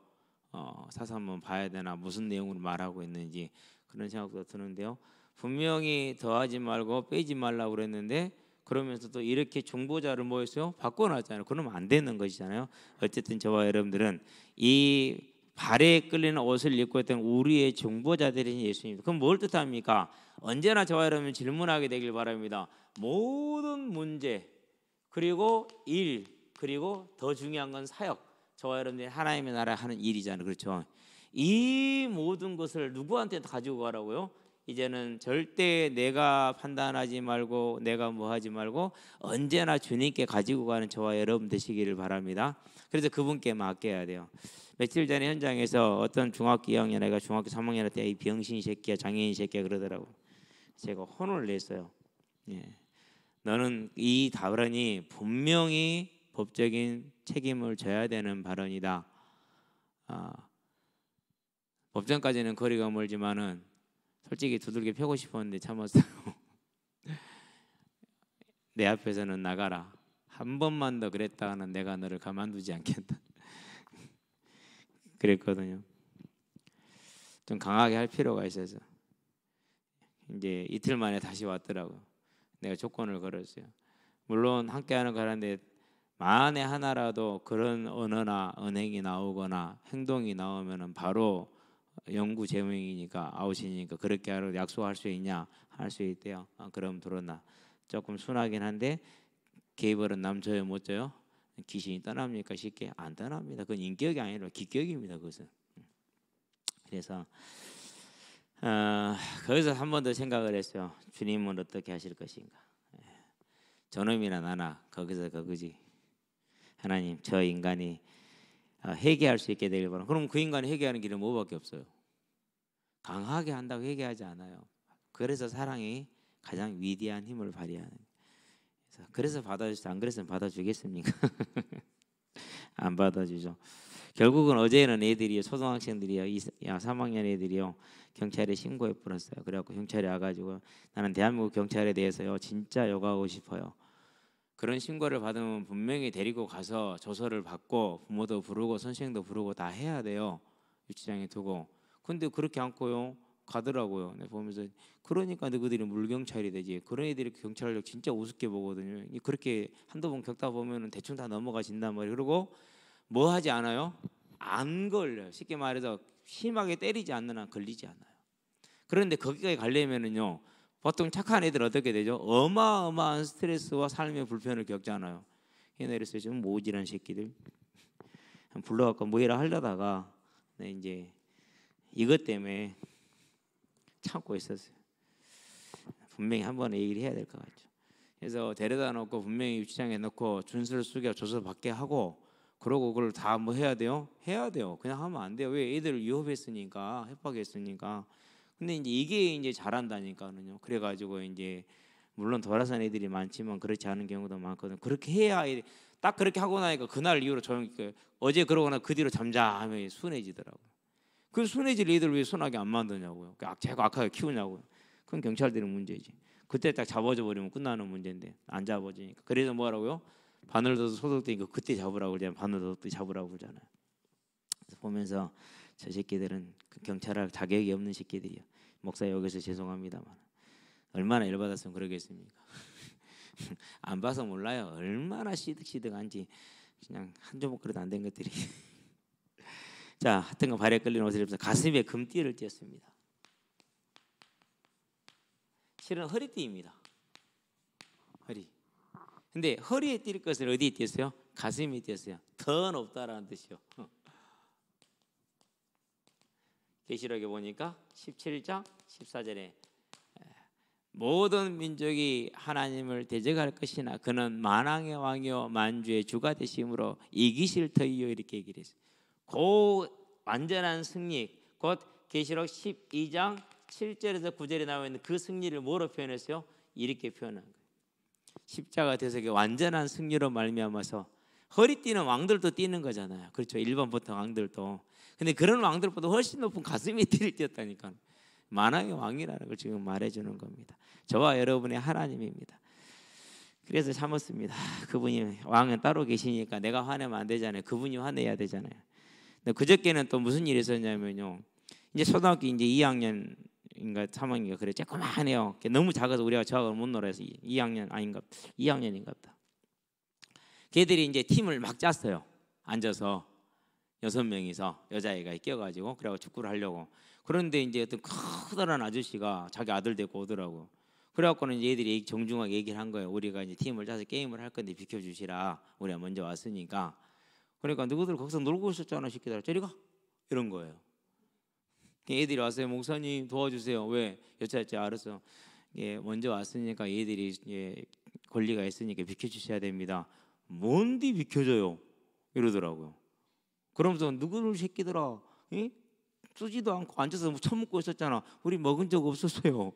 사서 한번 봐야 되나 무슨 내용으로 말하고 있는지 그런 생각도 드는데요. 분명히 더하지 말고 빼지 말라고 그랬는데 그러면서도 이렇게 중보자를 뭐 했어요? 바꿔놨잖아요. 그러면 안 되는 것이잖아요. 어쨌든 저와 여러분들은 이 발에 끌리는 옷을 입고 있던 우리의 중보자들인 예수님. 그럼 뭘 뜻합니까? 언제나 저와 여러분 질문하게 되길 바랍니다. 모든 문제 그리고 일 그리고 더 중요한 건 사역. 저와 여러분들이 하나님의 나라 하는 일이잖아요. 그렇죠? 이 모든 것을 누구한테 가지고 가라고요? 이제는 절대 내가 판단하지 말고 내가 뭐 하지 말고 언제나 주님께 가지고 가는 저와 여러분 되시기를 바랍니다. 그래서 그분께 맡겨야 돼요. 며칠 전에 현장에서 어떤 중학교 2학년 애가 중학교 3학년 때 이 병신 새끼야 장애인 새끼야 그러더라고. 제가 혼을 냈어요. 예. 너는 이 발언이 분명히 법적인 책임을 져야 되는 발언이다. 법정까지는 거리가 멀지만은 솔직히 두들겨 펴고 싶었는데 참았어요. 내 앞에서는 나가라. 한 번만 더 그랬다가는 내가 너를 가만두지 않겠다. 그랬거든요. 좀 강하게 할 필요가 있어서 이제 이틀 만에 다시 왔더라고요. 내가 조건을 걸었어요. 물론 함께하는 거라는데 만에 하나라도 그런 언어나 언행이 나오거나 행동이 나오면은 바로 영구 제명이니까 아웃이니까 그렇게 하러 약속할 수 있냐? 할 수 있대요. 그럼 들어나 조금 순하긴 한데 게이벌은 남줘요 못 줘요? 귀신이 떠납니까? 쉽게 안 떠납니다. 그건 인격이 아니라 기격입니다. 그것은. 그래서 거기서 한 번 더 생각을 했어요. 주님은 어떻게 하실 것인가? 저놈이나 나나 거기서 그거지. 하나님 저 인간이 회개할 수 있게 되길 바랍니다. 그럼 그 인간이 회개하는 길은 뭐밖에 없어요. 강하게 한다고 회개하지 않아요. 그래서 사랑이 가장 위대한 힘을 발휘하는. 그래서 받아주지 안 그랬으면 받아주겠습니까? 안 받아주죠. 결국은 어제는 애들이요 초등학생들이요 3학년 애들이요 경찰에 신고해 버렸어요. 그래갖고 경찰이 와가지고 나는 대한민국 경찰에 대해서요 진짜 욕하고 싶어요. 그런 신고를 받으면 분명히 데리고 가서 조서를 받고 부모도 부르고 선생님도 부르고 다 해야 돼요. 유치장에 두고. 근데 그렇게 않고요 가더라고요. 내가 보면서 그러니까 너희들이 물경찰이 되지. 그런 애들이 경찰력 진짜 우습게 보거든요. 그렇게 한두 번 겪다 보면은 대충 다 넘어가진단 말이에요. 그리고 뭐 하지 않아요? 안 걸려요. 쉽게 말해서 심하게 때리지 않는 한 걸리지 않아요. 그런데 거기까지 가려면은요 보통 착한 애들 어떻게 되죠? 어마어마한 스트레스와 삶의 불편을 겪잖아요. 옛날에 좀 모질한 새끼들 불러갖고 뭐해라 하려다가 이제 이것 때문에 참고 있었어요. 분명히 한 번은 얘기를 해야 될 것 같죠. 그래서 데려다 놓고 분명히 유치장에 넣고 준수를 숙여 조서 받게 하고 그러고 그걸 다 뭐 해야 돼요? 해야 돼요. 그냥 하면 안 돼요. 왜? 애들을 위협했으니까 협박했으니까. 근데 이게 이제 잘한다니까는요. 그래가지고 이제 물론 돌아선 애들이 많지만 그렇지 않은 경우도 많거든. 그렇게 해야 딱 그렇게 하고 나니까 그날 이후로 조용히 어제 그러거나 그 뒤로 잠잠하면 순해지더라고. 그 순해질 애들 왜 순하게 안 만드냐고요. 제가 악하게 키우냐고요. 그건 경찰들의 문제지. 그때 딱 잡아줘 버리면 끝나는 문제인데 안 잡아지니까. 그래서 뭐라고요? 바늘 둬서 소독되니까 그때 잡으라고 그러잖아요. 바늘 둬서 잡으라고 그러잖아요. 그래서 보면서 저 새끼들은 그 경찰할 자격이 없는 새끼들이요. 목사 여기서 죄송합니다만 얼마나 열받았으면 그러겠습니까? 안 봐서 몰라요. 얼마나 시득시득한지 그냥 한 조목 그래도 안 된 것들이. 자, 하여튼 발에 끌리는 옷을 입어서 가슴에 금띠를 띄었습니다. 실은 허리띠입니다. 허리. 근데 허리에 띌 것을 어디에 띄었어요? 가슴에 띄었어요. 더 높다라는 뜻이요. 계시록에 보니까 17장 14절에 모든 민족이 하나님을 대적할 것이나 그는 만왕의 왕이요 만주의 주가 되심으로 이기실 터이요 이렇게 얘기를 했어요. 그 완전한 승리, 곧 계시록 12장 7절에서 9절에 나와 있는 그 승리를 뭐로 표현했어요? 이렇게 표현한 거예요. 십자가 대속의 완전한 승리로 말미암아서 허리띠는 왕들도 뛰는 거잖아요. 그렇죠. 일반부터 왕들도. 근데 그런 왕들보다 훨씬 높은 가슴이 뛸 뛰었다니까. 만왕의 왕이라는 걸 지금 말해주는 겁니다. 저와 여러분의 하나님입니다. 그래서 참았습니다. 그분이 왕은 따로 계시니까 내가 화내면 안 되잖아요. 그분이 화내야 되잖아요. 근데 그저께는 또 무슨 일이 있었냐면요. 이제 초등학교 이제 2학년인가 3학년인가 그래 조그만해요. 너무 작아서 우리가 저하고 못 놀아서 2학년 아닌가 2학년인가 보다. 걔들이 이제 팀을 막 짰어요. 앉아서 6명이서 여자애가 끼어가지고 그래가지고 축구를 하려고. 그런데 이제 어떤 커다란 아저씨가 자기 아들 데리고 오더라고. 그래갖고는 이제 얘들이 정중하게 얘기를 한 거예요. 우리가 이제 팀을 짜서 게임을 할 건데 비켜주시라. 우리가 먼저 왔으니까. 그러니까 누구들 거기서 놀고 있었잖아 새끼들아. 저리 가 이런 거예요. 얘들이 왔어요. 목사님 도와주세요. 왜? 여차저차 알았어. 예, 먼저 왔으니까 얘들이 예, 권리가 있으니까 비켜주셔야 됩니다. 뭔데 비켜줘요? 이러더라고요. 그러면서 누구를 새끼들아, 예? 쓰지도 않고 앉아서 처먹고 있었잖아. 우리 먹은 적 없었어요.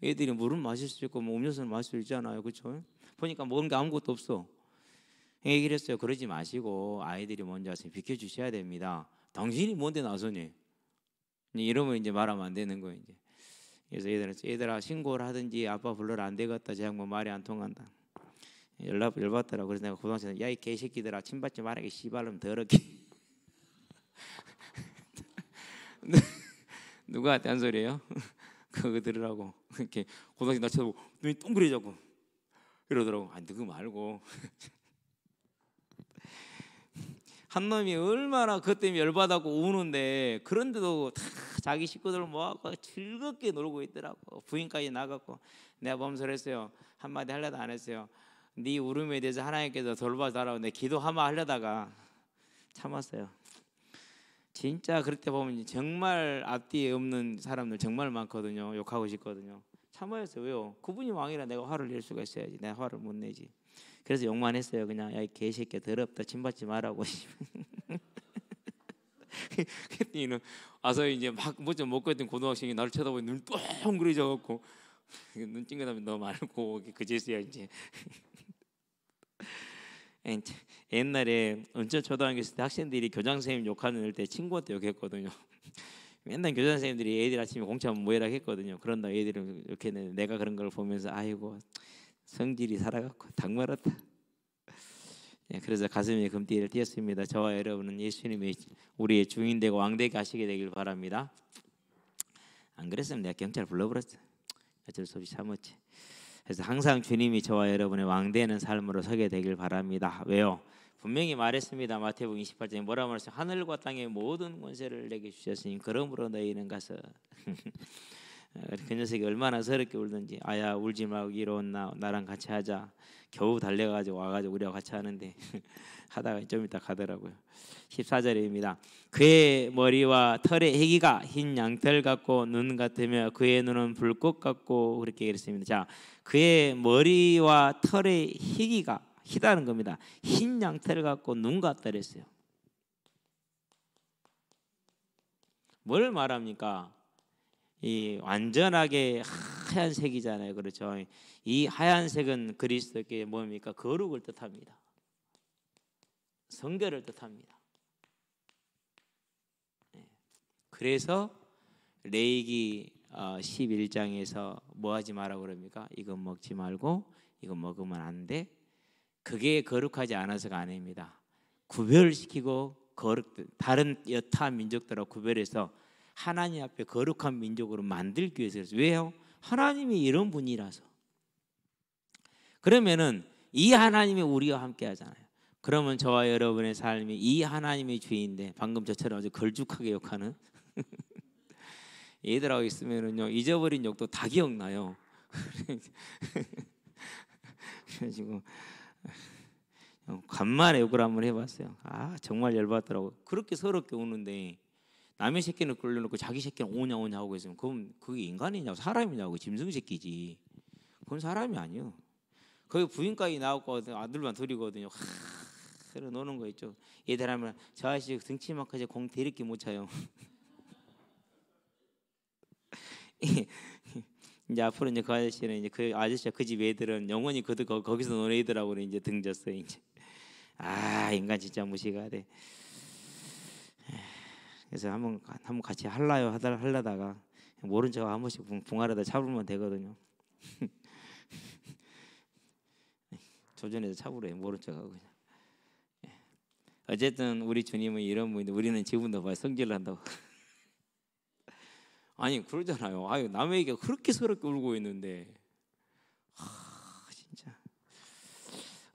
애들이 물은 마실 수 있고 뭐 음료수는 마실 수 있잖아요, 그렇죠? 보니까 먹은 게 아무것도 없어. 얘기를 했어요. 그러지 마시고 아이들이 먼저 와서 비켜주셔야 됩니다. 당신이 뭔데 나서니? 이러면 이제 말하면 안 되는 거예요. 이제. 그래서 얘들아 신고를 하든지 아빠 불러라 안 되겠다. 저 양반 말이 안 통한다. 열받더라고. 그래서 내가 고등학생한테 야이 개새끼들아 침 받지 말아게 씨발놈 더럽게. 누구한테 한 소리예요? 그거 들으라고. 이렇게 고등학생 나 쳐다보고 눈이 동그래졌고 이러더라고. 아 누구 말고. 한 놈이 얼마나 그것 때문에 열받았고 우는데 그런데도 다 자기 식구들 모아서 즐겁게 놀고 있더라고. 부인까지 나갔고 내가 보면서 그랬어요. 한마디 하려다 안 했어요. 네 울음에 대해서 하나님께서 돌봐달라고 내 기도하마 하려다가 참았어요. 진짜 그럴 때 보면 정말 앞뒤에 없는 사람들 정말 많거든요. 욕하고 싶거든요. 참아야겠어요. 왜요? 그분이 왕이라 내가 화를 낼 수가 있어야지. 내가 화를 못 내지. 그래서 욕만 했어요. 그냥 야이 개새끼 더럽다 침 받지 말라고. 그랬더니는 와서 이제 막 뭐 좀 먹고 있던 고등학생이 나를 쳐다보니 눈이 동그래져 갖고 눈 찡그다면 너 말고 그제서야 이제. 옛날에 은천 초등학교 있을 때 학생들이 교장 선생님 욕하는 때 친구한테 욕했거든요. 맨날 교장 선생님들이 애들 아침에 공차면 뭐해라 했거든요. 그런다 애들은 이렇게 했는데 내가 그런 걸 보면서 아이고 성질이 살아갖고 닭 말았다. 그래서 가슴에 금띠를 띄었습니다. 저와 여러분은 예수님이 우리의 주인 되고 왕 되게 하시게 되길 바랍니다. 안 그랬으면 내가 경찰 불러버렸어. 어쩔 수 없이 참았지. 그래서 항상 주님이 저와 여러분의 왕 되는 삶으로 서게 되길 바랍니다. 왜요? 분명히 말했습니다. 마태복음 28장에 뭐라 말했어요? 하늘과 땅의 모든 권세를 내게 주셨으니 그러므로 너희는 가서 그 녀석이 얼마나 서럽게 울든지 아야 울지 말고 이리 온나 나랑 같이 하자. 겨우 달려가지고 와가지고 우리와 같이 하는데 하다가 좀 이따 가더라고요. 14절입니다. 그의 머리와 털의 희기가 흰 양털 같고 눈 같으며 그의 눈은 불꽃 같고 그렇게 얘기했습니다. 자, 그의 머리와 털의 희기가 희다는 겁니다. 흰 양털 같고 눈 같다 그랬어요. 뭘 말합니까? 이 완전하게 하얀색이잖아요. 그렇죠? 이 하얀색은 그리스도께 뭡니까? 거룩을 뜻합니다. 성결을 뜻합니다. 그래서 레위기 11장에서 뭐 하지 마라고 그럽니까? 이건 먹지 말고 이건 먹으면 안 돼. 그게 거룩하지 않아서가 아닙니다. 구별시키고 다른 여타 민족들하고 구별해서 하나님 앞에 거룩한 민족으로 만들기 위해서. 왜요? 하나님이 이런 분이라서. 그러면은 이 하나님이 우리와 함께 하잖아요. 그러면 저와 여러분의 삶이 이 하나님의 주인인데 방금 저처럼 아주 걸쭉하게 욕하는 얘들하고 있으면은요 잊어버린 욕도 다 기억나요. 그래가지고 간만에 욕을 한번 해봤어요. 아 정말 열받더라고. 그렇게 서럽게 우는데 남의 새끼는 끌려놓고 자기 새끼는 오냐 하고 있으면 그건 그게 인간이냐고 사람이냐고 짐승 새끼지. 그건 사람이 아니요. 거기 부인까지 나오고 아들만 둘이거든요. 그래 노는 거 있죠. 얘들 하면 저 아저씨 등치만 크지 공 대리기 못 차요. 이제 앞으로 이제 그 아저씨는 이제 그 아저씨와 그 집 애들은 영원히 거기서 노는 애들하고 이제 등졌어요. 이제 인간 진짜 무시가돼. 그래서 한번 같이 하려다가 모른 척 한 번씩 붕하려다 잡으면 되거든요. 조전에서 잡으래요. 모른 척하고 그냥. 어쨌든 우리 주님은 이런 분인데 우리는 지금도 봐 성질을 한다고. 아니 그러잖아요. 남에게 그렇게 서럽게 울고 있는데 진짜.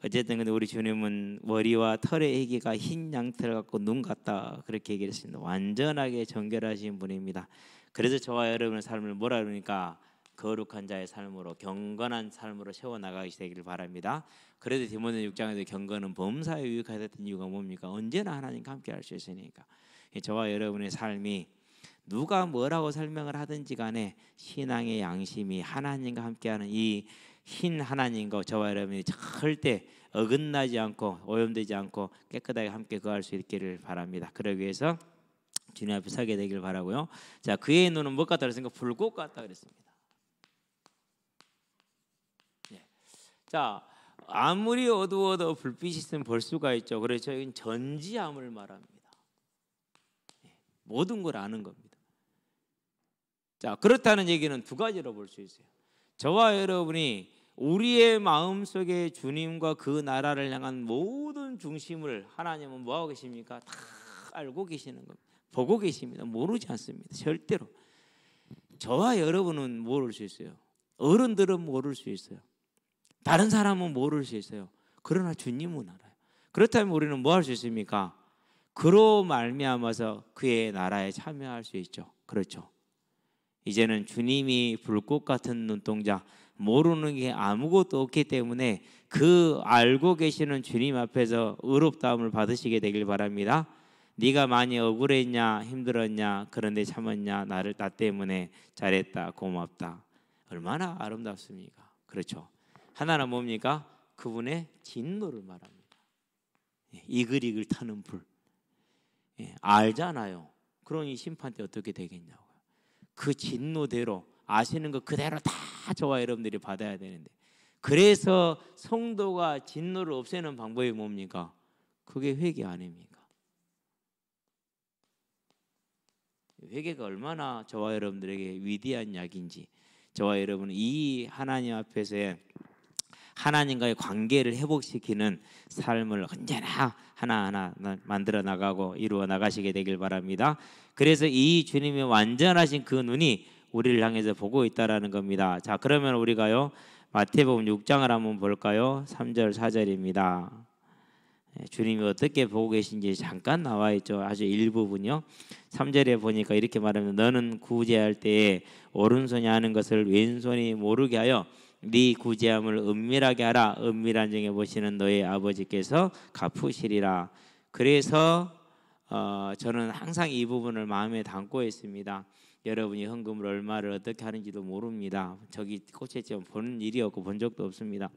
어쨌든 근데 우리 주님은 머리와 털의 애기가 흰 양털 같고 눈 같다 그렇게 얘기를 했습니다. 완전하게 정결하신 분입니다. 그래서 저와 여러분의 삶을 뭐라 그러니까 거룩한 자의 삶으로 경건한 삶으로 세워나가시기를 바랍니다. 그래도 디모데 6장에도 경건은 범사에 유익하였던 이유가 뭡니까? 언제나 하나님과 함께 할 수 있으니까. 저와 여러분의 삶이 누가 뭐라고 설명을 하든지 간에 신앙의 양심이 하나님과 함께하는 이 흰 하나님과 저와 여러분이 절대 어긋나지 않고 오염되지 않고 깨끗하게 함께 거할 수 있기를 바랍니다. 그러기 위해서 주님 앞에 서게 되길 바라고요. 자, 그의 눈은 뭐 같다 그랬습니까? 불꽃 같다 그랬습니다. 자, 아무리 어두워도 불빛이 있으면 볼 수가 있죠. 그래서 이건 전지함을 말합니다. 모든 걸 아는 겁니다. 자, 그렇다는 얘기는 두 가지로 볼 수 있어요. 저와 여러분이 우리의 마음속에 주님과 그 나라를 향한 모든 중심을 하나님은 뭐하고 계십니까? 다 알고 계시는 겁니다. 보고 계십니다. 모르지 않습니다. 절대로. 저와 여러분은 모를 수 있어요. 어른들은 모를 수 있어요. 다른 사람은 모를 수 있어요. 그러나 주님은 알아요. 그렇다면 우리는 뭐 할 수 있습니까? 그로 말미암아서 그의 나라에 참여할 수 있죠. 그렇죠. 이제는 주님이 불꽃 같은 눈동자, 모르는 게 아무것도 없기 때문에 그 알고 계시는 주님 앞에서 의롭다함을 받으시게 되길 바랍니다. 네가 많이 억울했냐 힘들었냐 그런데 참았냐 나 때문에 잘했다 고맙다. 얼마나 아름답습니까? 그렇죠. 하나는 뭡니까? 그분의 진노를 말합니다. 이글이글 타는 불. 알잖아요. 그러니 심판 때 어떻게 되겠냐고요. 그 진노대로 아시는 거 그대로 다 저와 여러분들이 받아야 되는데, 그래서 성도가 진노를 없애는 방법이 뭡니까? 그게 회개 아닙니까? 회개가 얼마나 저와 여러분들에게 위대한 약인지, 저와 여러분은 이 하나님 앞에서의 하나님과의 관계를 회복시키는 삶을 언제나 하나하나 만들어 나가고 이루어 나가시게 되길 바랍니다. 그래서 이 주님의 완전하신 그 눈이 우리를 향해서 보고 있다라는 겁니다. 자, 그러면 우리가요 마태복음 6장을 한번 볼까요? 3절 4절입니다. 주님이 어떻게 보고 계신지 잠깐 나와 있죠. 아주 일부분요. 3절에 보니까 이렇게 말하면 너는 구제할 때에 오른손이 하는 것을 왼손이 모르게 하여 네 구제함을 은밀하게 하라. 은밀한 중에 보시는 너의 아버지께서 갚으시리라. 그래서 저는 항상 이 부분을 마음에 담고 있습니다. 여러분이 헌금을 얼마를 어떻게 하는지도 모릅니다. 저기 꽃에처럼 보는 일이 없고 본 적도 없습니다.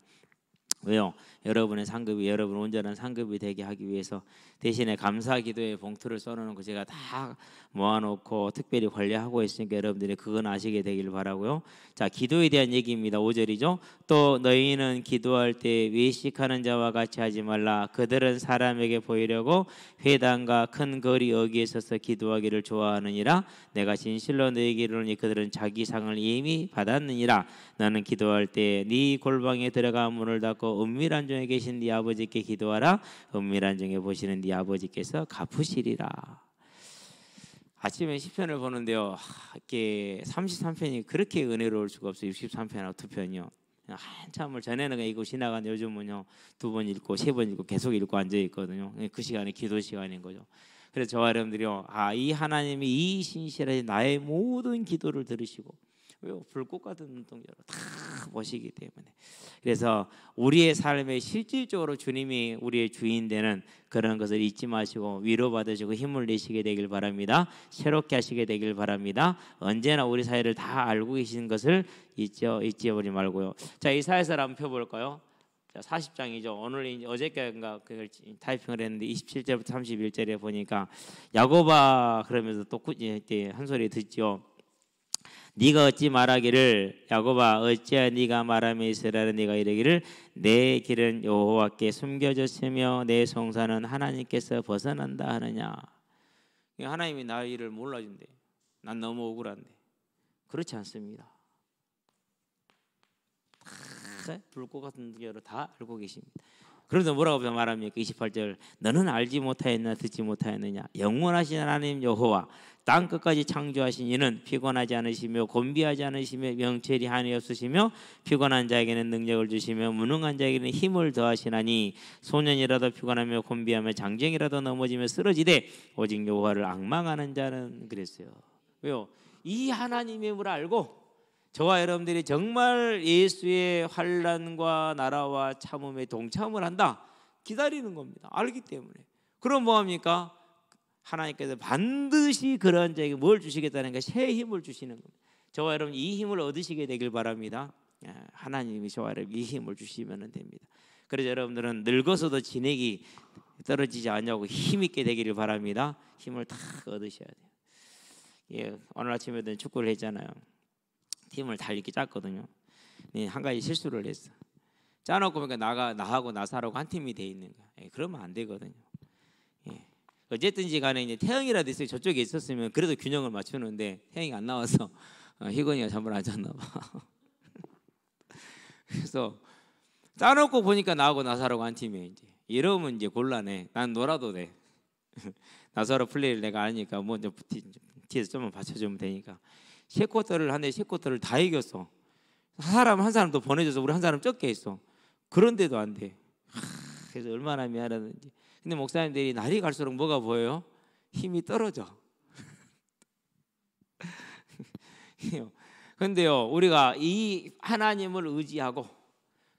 왜요? 여러분의 상급이 여러분 온전한 상급이 되게 하기 위해서 대신에 감사 기도의 봉투를 써놓는 거 제가 다 모아놓고 특별히 관리하고 있으니까 여러분들이 그건 아시게 되길 바라고요. 자, 기도에 대한 얘기입니다. 5절이죠. 또 너희는 기도할 때 외식하는 자와 같이 하지 말라. 그들은 사람에게 보이려고 회당과 큰 거리 여기에 서서 기도하기를 좋아하느니라. 내가 진실로 너희에게 이르노니 그들은 자기 상을 이미 받았느니라. 너는 기도할 때 네 골방에 들어가 문을 닫고 은밀한 중에 계신 네 아버지께 기도하라. 은밀한 중에 보시는 네 아버지께서 갚으시리라. 아침에 시편을 보는데요, 이렇게 33편이 그렇게 은혜로울 수가 없어요. 63편하고 2편이요. 한참을 전에는 읽고 지나가는데 요즘은요 2번 읽고 3번 읽고 계속 읽고 앉아 있거든요. 그 시간이 기도 시간인 거죠. 그래서 저와 여러분들이요, 이 하나님이 이 신실하신 나의 모든 기도를 들으시고, 왜요? 불꽃 같은 눈동자로 다 보시기 때문에. 그래서 우리의 삶에 실질적으로 주님이 우리의 주인 되는 그런 것을 잊지 마시고 위로받으시고 힘을 내시게 되길 바랍니다. 새롭게 하시게 되길 바랍니다. 언제나 우리 사회를 다 알고 계시는 것을 잊어버리지 말고요. 자, 이사야서를 한번 펴볼까요? 자, 40장이죠. 오늘 어저께인가 그걸 타이핑을 했는데 27절부터 31절에 보니까 야곱아 그러면서 또 한 소리 듣죠. 네가 어찌 말하기를 야곱아 어찌하여 네가 말하며 이스라엘은 네가 이르기를 내 길은 여호와께 숨겨졌으며 내 송사는 하나님께서 벗어난다 하느냐. 하나님이 나의 일을 몰라준대. 난 너무 억울한데. 그렇지 않습니다. 다 불꽃 같은 게로 다 알고 계십니다. 그런데 뭐라고 말합니까? 28절 너는 알지 못하였나 듣지 못하였느냐. 영원하신 하나님 여호와 땅 끝까지 창조하신 이는 피곤하지 않으시며 곤비하지 않으시며 명철이 한이 없으시며 피곤한 자에게는 능력을 주시며 무능한 자에게는 힘을 더하시나니 소년이라도 피곤하며 곤비하며 장정이라도 넘어지며 쓰러지되 오직 여호와를 앙망하는 자는 그랬어요. 왜요? 이 하나님의 힘을 알고 저와 여러분들이 정말 예수의 환난과 나라와 참음에 동참을 한다 기다리는 겁니다. 알기 때문에. 그럼 뭐합니까? 하나님께서 반드시 그런 자에게 뭘 주시겠다는 게 새 힘을 주시는 겁니다. 저와 여러분 이 힘을 얻으시게 되길 바랍니다. 하나님이 저와 여러분 이 힘을 주시면 됩니다. 그래서 여러분들은 늙어서도 진액이 떨어지지 않냐고 힘있게 되기를 바랍니다. 힘을 다 얻으셔야 돼요. 예, 오늘 아침에도 축구를 했잖아요. 팀을 다 이렇게 짰거든요. 한 가지 실수를 했어. 짜놓고 보니까 나하고 나사라고 한 팀이 돼 있는 거야. 예, 그러면 안 되거든요. 예. 어쨌든지 간에 이제 태영이라도 있어요. 저쪽에 있었으면 그래도 균형을 맞추는데 태영이 안 나와서 희건이가 잠을 안 잤나 봐. 그래서 짜놓고 보니까 나하고 나사라고 한 팀이에요. 이제 이러면 이제 곤란해. 난 놀아도 돼. 나사로 플레이를 내가 아니까 뭐 뒤에서 좀만 받쳐주면 되니까. 세 쿼터를 하는데 세 쿼터를 다 이겼어. 한 사람 더 보내줘서 우리 한 사람 적게 했어. 그런데도 안 돼. 그래서 얼마나 미안하는지. 근데 목사님들이 날이 갈수록 뭐가 보여요? 힘이 떨어져. 그런데요, 우리가 이 하나님을 의지하고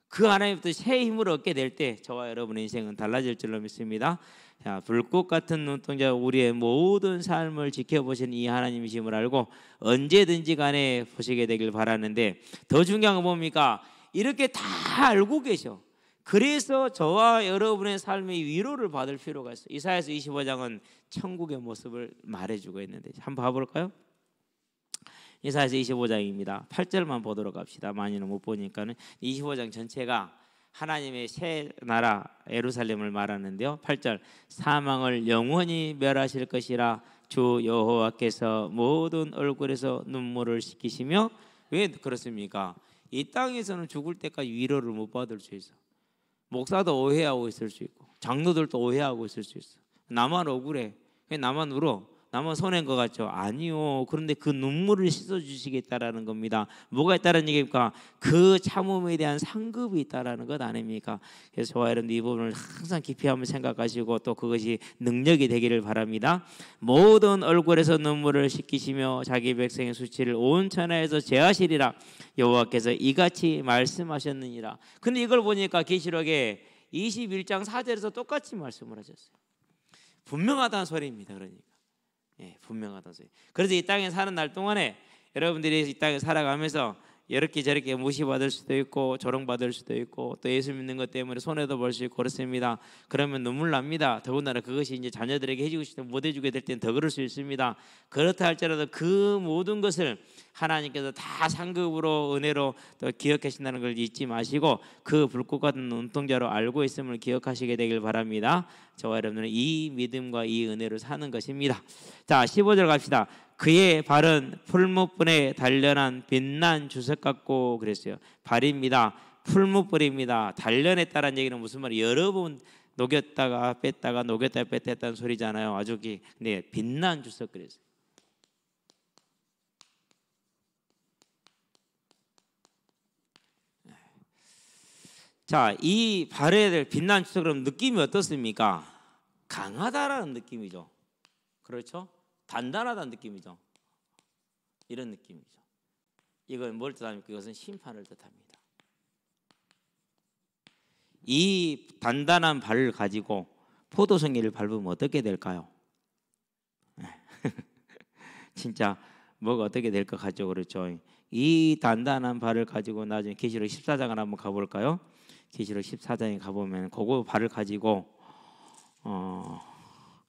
그 하나님부터 새 힘을 얻게 될 때 저와 여러분의 인생은 달라질 줄로 믿습니다. 자, 불꽃 같은 눈동자 우리의 모든 삶을 지켜보시는 이 하나님이심을 알고 언제든지 간에 보시게 되길 바라는데 더 중요한 건 뭡니까? 이렇게 다 알고 계셔. 그래서 저와 여러분의 삶의 위로를 받을 필요가 있어요. 이사야서 25장은 천국의 모습을 말해주고 있는데 한번 봐볼까요? 이사야서 25장입니다. 8절만 보도록 합시다. 많이는 못 보니까는 25장 전체가 하나님의 새 나라 예루살렘을 말하는데요. 8절 사망을 영원히 멸하실 것이라 주 여호와께서 모든 얼굴에서 눈물을 씻기시며. 왜 그렇습니까? 이 땅에서는 죽을 때까지 위로를 못 받을 수 있어. 목사도 오해하고 있을 수 있고 장로들도 오해하고 있을 수 있어. 나만 억울해. 나만 울어. 나만 손해인 것 같죠? 아니요. 그런데 그 눈물을 씻어주시겠다라는 겁니다. 뭐가 있다는 얘기입니까? 그 참음에 대한 상급이 있다라는 것 아닙니까? 그래서 저와 여러분 이 부분을 항상 깊이 한번 생각하시고 또 그것이 능력이 되기를 바랍니다. 모든 얼굴에서 눈물을 씻기시며 자기 백성의 수치를 온 천하에서 제하시리라 여호와께서 이같이 말씀하셨느니라. 근데 이걸 보니까 계시록에 21장 4절에서 똑같이 말씀을 하셨어요. 분명하다는 소리입니다. 그러니까 예, 분명하다 소리. 그래서 이 땅에 사는 날 동안에 여러분들이 이 땅에 살아가면서 이렇게 저렇게 무시받을 수도 있고 조롱받을 수도 있고 또 예수 믿는 것 때문에 손해도 볼 수 있고 그렇습니다. 그러면 눈물 납니다. 더군다나 그것이 이제 자녀들에게 해주고 싶다 못 해주게 될 때는 더 그럴 수 있습니다. 그렇다 할지라도 그 모든 것을 하나님께서 다 상급으로 은혜로 또 기억하신다는 걸 잊지 마시고 그 불꽃 같은 눈동자로 알고 있음을 기억하시게 되길 바랍니다. 저와 여러분은 이 믿음과 이 은혜로 사는 것입니다. 자, 15절 갑시다. 그의 발은 풀무불에 단련한 빛난 주석 같고 그랬어요. 발입니다. 풀무불입니다. 단련했다는 얘기는 무슨 말이에요? 여러 번 녹였다가 뺐다가 녹였다가 뺐다 했다는 소리잖아요. 아주 네, 빛난 주석 그랬어요. 자, 이 발에 될 빛난 주석 그럼 느낌이 어떻습니까? 강하다라는 느낌이죠. 그렇죠? 단단하다는 느낌이죠. 이런 느낌이죠. 이건 뭘 뜻합니까? 이것은 심판을 뜻합니다. 이 단단한 발을 가지고 포도송이를 밟으면 어떻게 될까요? 진짜 뭐가 어떻게 될 것 같죠, 그렇죠? 이 단단한 발을 가지고 나중에 계시록 14장을 한번 가볼까요? 계시록 14장에 가보면 그거 발을 가지고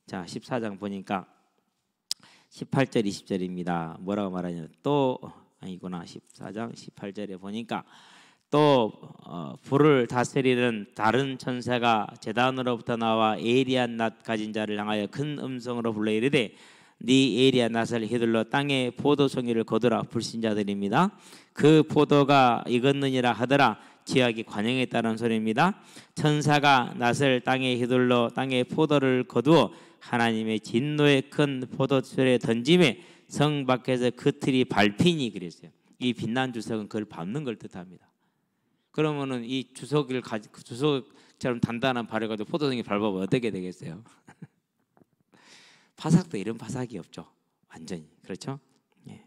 자 14장 보니까 18절 20절입니다. 뭐라고 말하냐? 또 아니구나. 14장 18절에 보니까 또 불을 다스리는 다른 천사가 제단으로부터 나와 에리한 낫 가진 자를 향하여 큰 음성으로 불러 이르되 네 에리한 낫을 휘둘러 땅에 포도송이를 거두라. 불신자들입니다. 그 포도가 익었느니라 하더라. 지하기 관영했다는 소리입니다. 천사가 낫을 땅에 휘둘러 땅에 포도를 거두어 하나님의 진노의 큰 포도철에 던짐에 성 밖에서 그 틀이 밟히니 그랬어요. 이 빛난 주석은 그걸 밟는 걸 뜻합니다. 그러면은 이 주석을 가지고 주석처럼 단단한 발을 가지고 포도송이 밟아보면 어떻게 되겠어요? 파삭도 이런 파삭이 없죠. 완전히 그렇죠? 예.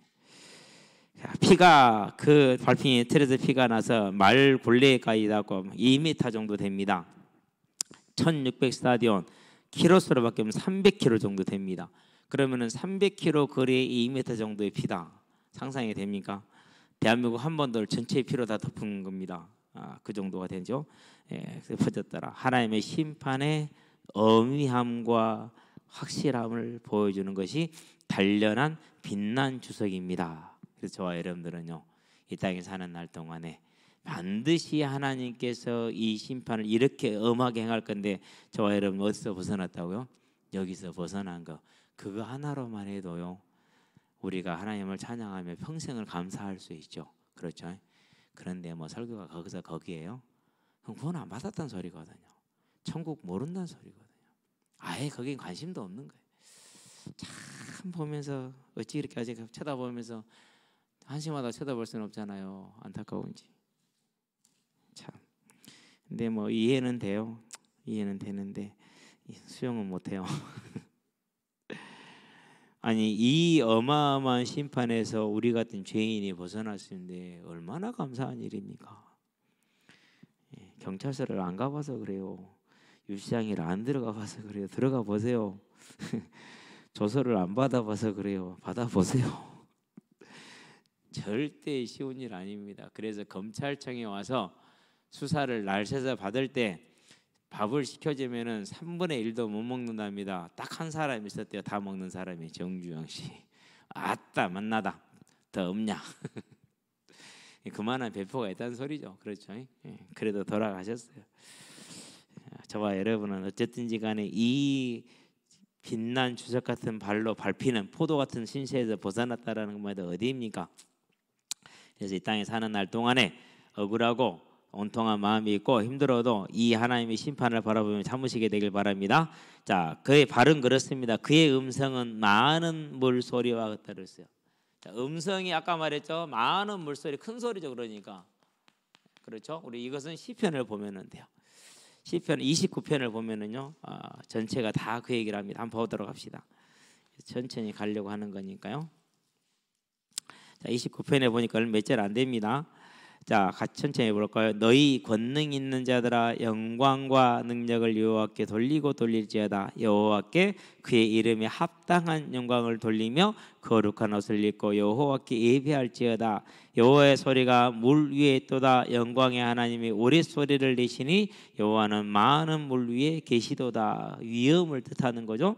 피가 그 발핀이 틀에서 피가 나서 말 골레까지 닿고 2m 정도 됩니다. 1600 스타디온 키로수로 바뀌면 300km 정도 됩니다. 그러면은 300km 거리에 2m 정도의 피다. 상상이 됩니까? 대한민국 한반도를 전체의 피로 다 덮은 겁니다. 그 정도가 되죠. 예, 퍼졌더라. 하나님의 심판의 엄미함과 확실함을 보여주는 것이 단련한 빛난 주석입니다. 그래서 저와 여러분들은요, 이 땅에 사는 날 동안에 반드시 하나님께서 이 심판을 이렇게 엄하게 행할 건데 저와 여러분 어디서 벗어났다고요? 여기서 벗어난 거 그거 하나로만 해도요 우리가 하나님을 찬양하며 평생을 감사할 수 있죠. 그렇죠? 그런데 뭐 설교가 거기서 거기에요? 그럼 구원 안 받았다는 소리거든요. 천국 모른다는 소리거든요. 아예 거긴 관심도 없는 거예요. 참 보면서 어찌 이렇게 아직 쳐다보면서 한심하다 쳐다볼 수는 없잖아요. 안타까운지. 참. 근데 뭐 이해는 돼요. 이해는 되는데 수용은 못해요. 아니 이 어마어마한 심판에서 우리 같은 죄인이 벗어날 수 있는데 얼마나 감사한 일입니까? 경찰서를 안 가봐서 그래요. 유치장을 안 들어가 봐서 그래요. 들어가 보세요. 조서를 안 받아봐서 그래요. 받아보세요. 절대 쉬운 일 아닙니다. 그래서 검찰청에 와서 수사를 날새서 받을 때 밥을 시켜주면은 3분의 1도 못 먹는답니다. 딱 한 사람이 있었대요. 다 먹는 사람이 정주영 씨. 아따 만나다 더 없냐? 그만한 배포가 있다는 소리죠. 그렇죠? 그래도 돌아가셨어요. 저와 여러분은 어쨌든지 간에 이 빛난 주석 같은 발로 밟히는 포도 같은 신세에서 벗어났다라는 것만 해도 어디입니까? 그래서 이 땅에 사는 날 동안에 억울하고 온통한 마음이 있고 힘들어도 이 하나님의 심판을 바라보며 참으시게 되길 바랍니다. 자, 그의 발은 그렇습니다. 그의 음성은 많은 물소리와 같다 그랬어요. 자, 음성이 아까 말했죠. 많은 물소리, 큰 소리죠. 그러니까 그렇죠. 우리 이것은 시편을 보면은 돼요. 시편 29편을 보면은요, 전체가 다 그 얘기를 합니다. 한번 보도록 합시다. 천천히 가려고 하는 거니까요. 자, 29편에 보니까 몇 절 안 됩니다. 자, 같이 천천히 해볼까요? 너희 권능 있는 자들아 영광과 능력을 여호와께 돌리고 돌릴지어다. 여호와께 그의 이름에 합당한 영광을 돌리며 거룩한 옷을 입고 여호와께 예배할지어다. 여호와의 소리가 물 위에 있도다. 영광의 하나님이 오랫소리를 내시니 여호와는 많은 물 위에 계시도다. 위엄을 뜻하는 거죠.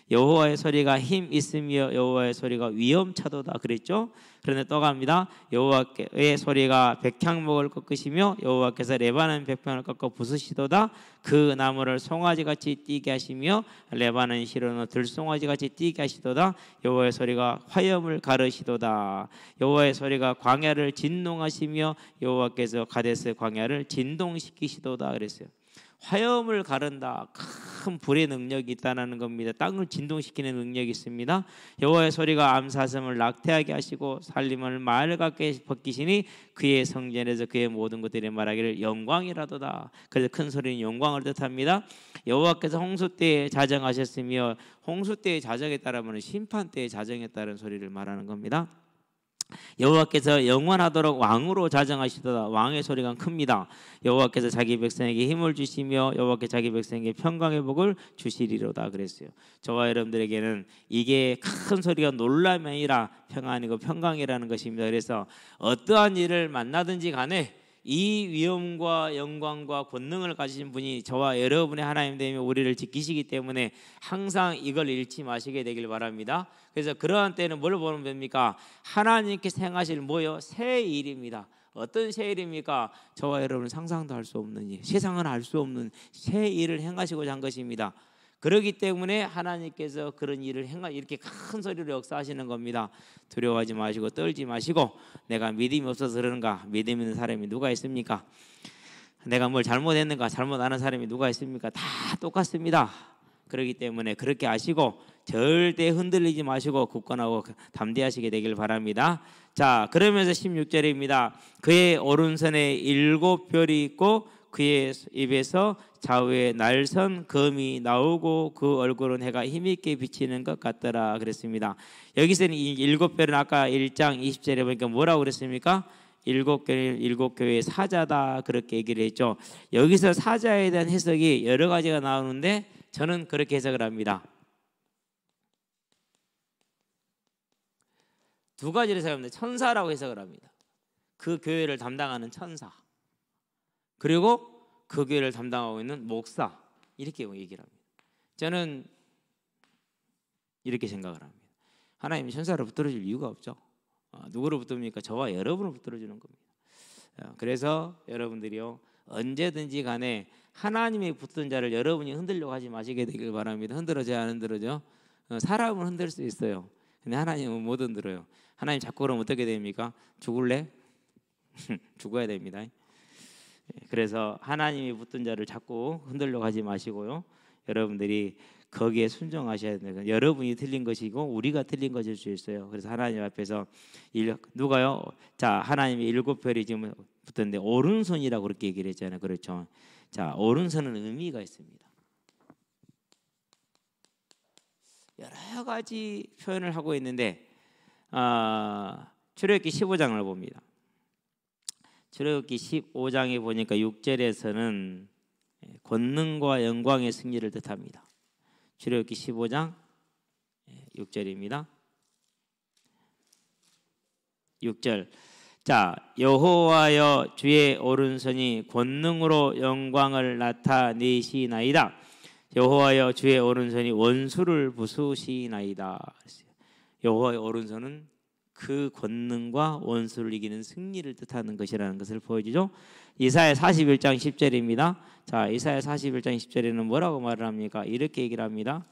여호와의 소리가 힘 있으며 여호와의 소리가 위엄차도다 그랬죠. 그런데 또 갑니다. 여호와의 소리가 백향목을 꺾으시며 여호와께서 레바논 백향을 꺾어 부수시도다. 그 나무를 송아지같이 뛰게 하시며 레바논 시로는 들송아지같이 뛰게 하시도다. 여호와의 소리가 화염을 가르시도다. 여호와의 소리가 광야를 진동하시며 여호와께서 가데스 광야를 진동시키시도다 그랬어요. 화염을 가른다. 큰 불의 능력이 있다는 겁니다. 땅을 진동시키는 능력이 있습니다. 여호와의 소리가 암사슴을 낙태하게 하시고 살림을 말갛게 벗기시니 그의 성전에서 그의 모든 것들이 말하기를 영광이라도다. 그래서 큰 소리는 영광을 뜻합니다. 여호와께서 홍수 때에 자정하셨으며 홍수 때에 자정에 따르면 심판 때에 자정에 따른 소리를 말하는 겁니다. 여호와께서 영원하도록 왕으로 자정하시도다. 왕의 소리가 큽니다. 여호와께서 자기 백성에게 힘을 주시며 여호와께 자기 백성에게 평강의 복을 주시리로다 그랬어요. 저와 여러분들에게는 이게 큰 소리가 놀람이 아니라 평안이고 평강이라는 것입니다. 그래서 어떠한 일을 만나든지 간에 이 위엄과 영광과 권능을 가지신 분이 저와 여러분의 하나님 되며 우리를 지키시기 때문에 항상 이걸 잃지 마시게 되길 바랍니다. 그래서 그러한 때는 뭘 보면 됩니까? 하나님께서 행하실 뭐요? 새 일입니다. 어떤 새 일입니까? 저와 여러분은 상상도 할 수 없는 일, 세상은 알 수 없는 새 일을 행하시고자 한 것입니다. 그렇기 때문에 하나님께서 그런 일을 이렇게 큰 소리로 역사하시는 겁니다. 두려워하지 마시고 떨지 마시고, 내가 믿음이 없어서 그러는가? 믿음 있는 사람이 누가 있습니까? 내가 뭘 잘못했는가? 잘못 아는 사람이 누가 있습니까? 다 똑같습니다. 그렇기 때문에 그렇게 아시고 절대 흔들리지 마시고 굳건하고 담대하시게 되길 바랍니다. 자, 그러면서 16절입니다. 그의 오른손에 7별이 있고 그의 입에서 좌우에 날선 검이 나오고 그 얼굴은 해가 힘있게 비치는 것 같더라 그랬습니다. 여기서는 이 7별은 아까 1장 20절에 보니까 뭐라고 그랬습니까? 7교회의 사자다 그렇게 얘기를 했죠. 여기서 사자에 대한 해석이 여러 가지가 나오는데 저는 그렇게 해석을 합니다. 두 가지를 해석합니다. 천사라고 해석을 합니다. 그 교회를 담당하는 천사, 그리고 그 교회를 담당하고 있는 목사, 이렇게 얘기를 합니다. 저는 이렇게 생각을 합니다. 하나님이 천사를 붙들어줄 이유가 없죠. 누구를 붙듭니까? 저와 여러분을 붙들어주는 겁니다. 그래서 여러분들이요, 언제든지 간에 하나님이 붙든 자를 여러분이 흔들려고 하지 마시게 되길 바랍니다. 흔들어져야 안 흔들어져? 사람은 흔들 수 있어요. 근데 하나님은 못 흔들어요. 하나님 자꾸 그러면 어떻게 됩니까? 죽을래? 죽어야 됩니다. 그래서 하나님이 붙든 자를 자꾸 흔들려고 하지 마시고요, 여러분들이 거기에 순종하셔야 됩니다. 여러분이 틀린 것이고 우리가 틀린 것일 수 있어요. 그래서 하나님 앞에서 누가요? 자, 하나님이 7별이 지금 붙었는데 오른손이라고 그렇게 얘기를 했잖아요. 그렇죠? 자, 오른손은 의미가 있습니다. 여러 가지 표현을 하고 있는데 출애굽기 15장을 봅니다. 출애굽기 15장에 보니까 6절에서는 권능과 영광의 승리를 뜻합니다. 출애굽기 15장 6절입니다. 6절. 자, 여호와여 주의 오른손이 권능으로 영광을 나타내시나이다. 여호와여 주의 오른손이 원수를 부수시나이다. 여호와의 오른손은 그 권능과 원수를 이기는 승리를 뜻하는 것이라는 것을 보여주죠. 이사야 41장 10절입니다. 자, 이사야 41장 10절에는 뭐라고 말을 합니까? 이렇게 얘기를 합니다.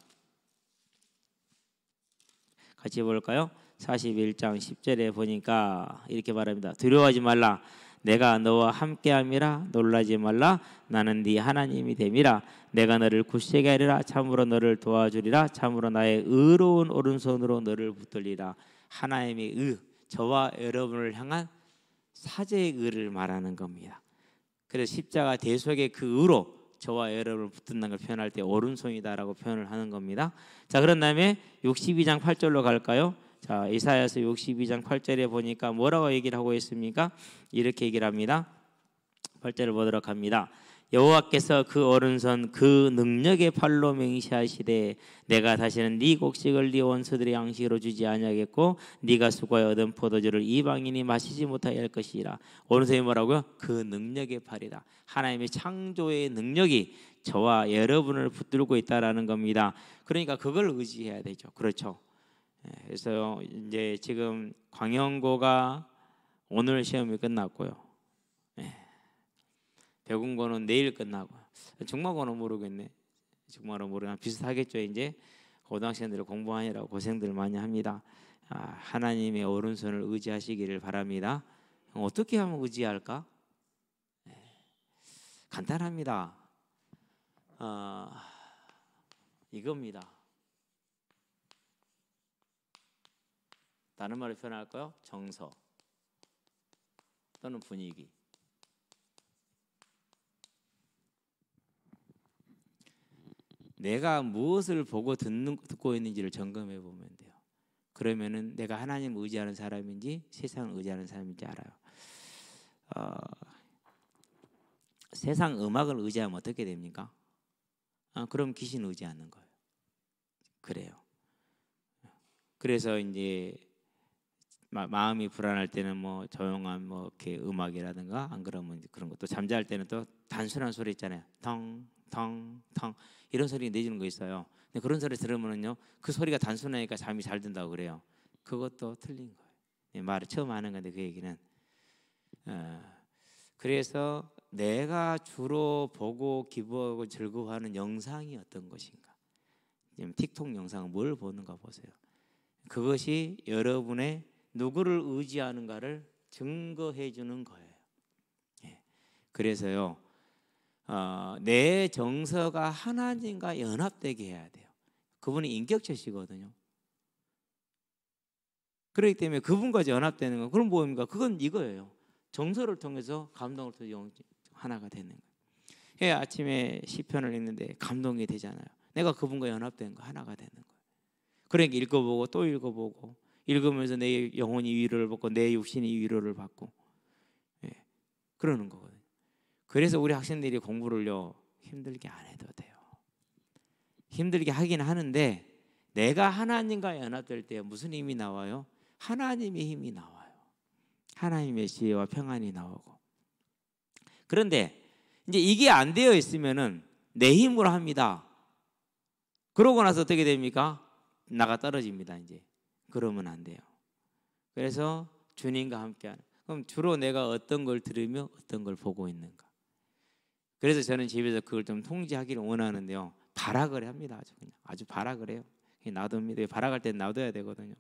같이 볼까요? 41장 10절에 보니까 이렇게 말합니다. 두려워하지 말라. 내가 너와 함께함이라. 놀라지 말라. 나는 네 하나님이 됨이라. 내가 너를 굳세게 하리라. 참으로 너를 도와주리라. 참으로 나의 의로운 오른손으로 너를 붙들리라. 하나님의 의, 저와 여러분을 향한 사제의 의를 말하는 겁니다. 그래서 십자가 대속의 그 의로 저와 여러분을 붙든다는 걸 표현할 때 오른손이다라고 표현을 하는 겁니다. 자, 그런 다음에 62장 8절로 갈까요? 자, 이사야서 62장 8절에 보니까 뭐라고 얘기를 하고 있습니까? 이렇게 얘기를 합니다. 8절을 보도록 합니다. 여호와께서 그 오른손 그 능력의 팔로 맹세하시되 내가 다시는 네 곡식을 네 원수들의 양식으로 주지 아니하겠고 네가 수고하여 얻은 포도주를 이방인이 마시지 못하게 할 것이라. 오른손이 뭐라고요? 그 능력의 팔이다. 하나님의 창조의 능력이 저와 여러분을 붙들고 있다라는 겁니다. 그러니까 그걸 의지해야 되죠. 그렇죠? 그래서 이제 지금 광영고가 오늘 시험이 끝났고요. 배군고는 내일 끝나고, 중마고는 모르겠네. 중마고는 모르겠나 비슷하겠죠. 이제 고등학생들 공부하느라고 고생들 많이 합니다. 하나님의 오른손을 의지하시기를 바랍니다. 어떻게 하면 의지할까? 간단합니다. 이겁니다. 다른 말로 표현할까요? 정서 또는 분위기. 내가 무엇을 보고 듣고 있는지를 점검해 보면 돼요. 그러면은 내가 하나님을 의지하는 사람인지 세상을 의지하는 사람인지 알아요. 세상 음악을 의지하면 어떻게 됩니까? 그럼 귀신 의지하는 거예요. 그래요. 그래서 이제 마음이 불안할 때는 뭐 조용한 뭐 이렇게 음악이라든가, 안 그러면 그런 것도, 잠잘 때는 또 단순한 소리 있잖아요. 텅텅텅 이런 소리 내주는 거 있어요. 근데 그런 소리 들으면은요, 그 소리가 단순하니까 잠이 잘 든다고 그래요. 그것도 틀린 거예요. 말을 처음 하는 건데 그 얘기는. 그래서 내가 주로 보고 기부하고 즐거워하는 영상이 어떤 것인가? 지금 틱톡 영상은 뭘 보는가 보세요. 그것이 여러분의 누구를 의지하는가를 증거해 주는 거예요. 그래서요, 내 정서가 하나님과 연합되게 해야 돼요. 그분이 인격체시거든요. 그렇기 때문에 그분과 연합되는 건, 그럼 뭡니까? 그건 이거예요. 정서를 통해서 감동을 통해서 하나가 되는 거예요. 아침에 시편을 읽는데 감동이 되잖아요. 내가 그분과 연합된 거, 하나가 되는 거예요. 그러니까 읽어보고 또 읽어보고, 읽으면서 내 영혼이 위로를 받고 내 육신이 위로를 받고, 그러는 거거든요. 그래서 우리 학생들이 공부를요, 힘들게 안 해도 돼요. 힘들게 하긴 하는데 내가 하나님과 연합될 때 무슨 힘이 나와요? 하나님의 힘이 나와요. 하나님의 지혜와 평안이 나오고. 그런데 이제 이게 안 되어 있으면은 내 힘으로 합니다. 그러고 나서 어떻게 됩니까? 나가 떨어집니다. 이제 그러면 안 돼요. 그래서 주님과 함께하는. 그럼 주로 내가 어떤 걸 들으며 어떤 걸 보고 있는가? 그래서 저는 집에서 그걸 좀 통제하기를 원하는데요. 발악을 합니다. 아주 그냥 아주 발악을 해요. 놔둡니다. 발악할 때는 놔둬야 되거든요.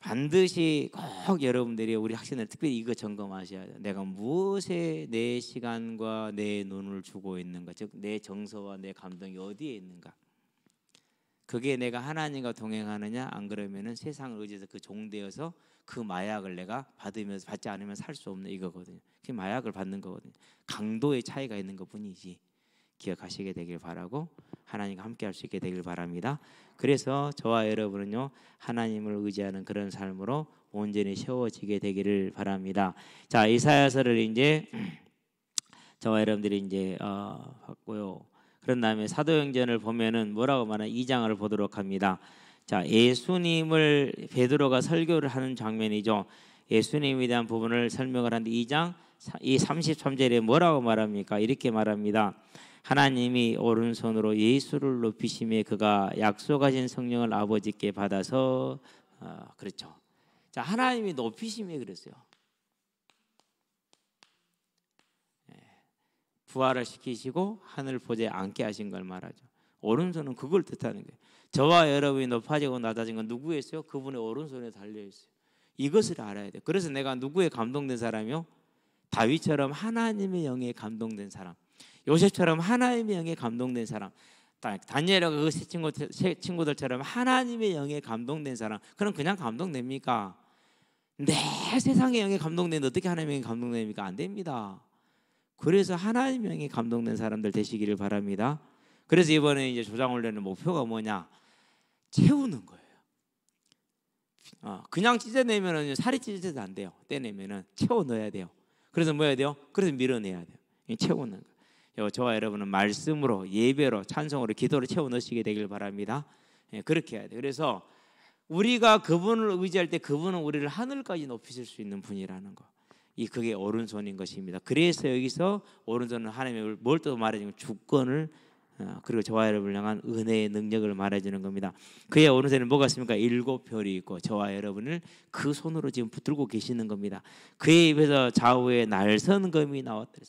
반드시 꼭 여러분들이, 우리 학생들 특별히 이거 점검하셔야 돼요. 내가 무엇에 내 시간과 내 눈을 주고 있는가, 즉 내 정서와 내 감동이 어디에 있는가. 그게 내가 하나님과 동행하느냐, 안 그러면은 세상을 의지해서 그 종되어서 그 마약을 내가 받으면서, 받지 않으면 살 수 없는 이거거든요. 그 마약을 받는 거거든요. 강도의 차이가 있는 것뿐이지. 기억하시게 되길 바라고, 하나님과 함께 할 수 있게 되길 바랍니다. 그래서 저와 여러분은요, 하나님을 의지하는 그런 삶으로 온전히 세워지게 되기를 바랍니다. 자, 이사야서를 이제 저와 여러분들이 이제 봤고요. 그런 다음에 사도행전을 보면은 뭐라고 말하나 2장을 보도록 합니다. 자, 예수님을 베드로가 설교를 하는 장면이죠. 예수님에 대한 부분을 설명을 하는데 2장 이 33절에 뭐라고 말합니까? 이렇게 말합니다. 하나님이 오른손으로 예수를 높이심에 그가 약속하신 성령을 아버지께 받아서, 그렇죠. 자, 하나님이 높이심에 그랬어요. 부활을 시키시고 하늘 보좌에 앉게 하신 걸 말하죠. 오른손은 그걸 뜻하는 거예요. 저와 여러분이 높아지고 낮아진 건 누구에 있어요? 그분의 오른손에 달려 있어요. 이것을 알아야 돼요. 그래서 내가 누구에 감동된 사람이요? 다윗처럼 하나님의 영에 감동된 사람, 요셉처럼 하나님의 영에 감동된 사람, 다니엘과 그 세 친구들처럼 하나님의 영에 감동된 사람. 그럼 그냥 감동됩니까? 내 세상의 영에 감동되는데 어떻게 하나님의 영에 감동됩니까? 안 됩니다. 그래서 하나님의 영에 감동된 사람들 되시기를 바랍니다. 그래서 이번에 이제 조장훈련의 목표가 뭐냐? 채우는 거예요. 그냥 찢어내면은 살이 찢어져도 안 돼요. 떼내면은 채워 넣어야 돼요. 그래서 뭐 해야 돼요? 그래서 밀어내야 돼요. 채우는 거예요. 저와 여러분은 말씀으로, 예배로, 찬송으로, 기도로 채워 넣으시게 되길 바랍니다. 그렇게 해야 돼요. 그래서 우리가 그분을 의지할 때 그분은 우리를 하늘까지 높이실 수 있는 분이라는 거. 그게 오른손인 것입니다. 그래서 여기서 오른손은 하나님의 뭘 또 말해주면 주권을, 그리고 저와 여러분을 향한 은혜의 능력을 말해주는 겁니다. 그의 오른손에는 뭐가 있습니까? 7별이 있고 저와 여러분을 그 손으로 지금 붙들고 계시는 겁니다. 그의 입에서 좌우에 날선 검이 나왔다.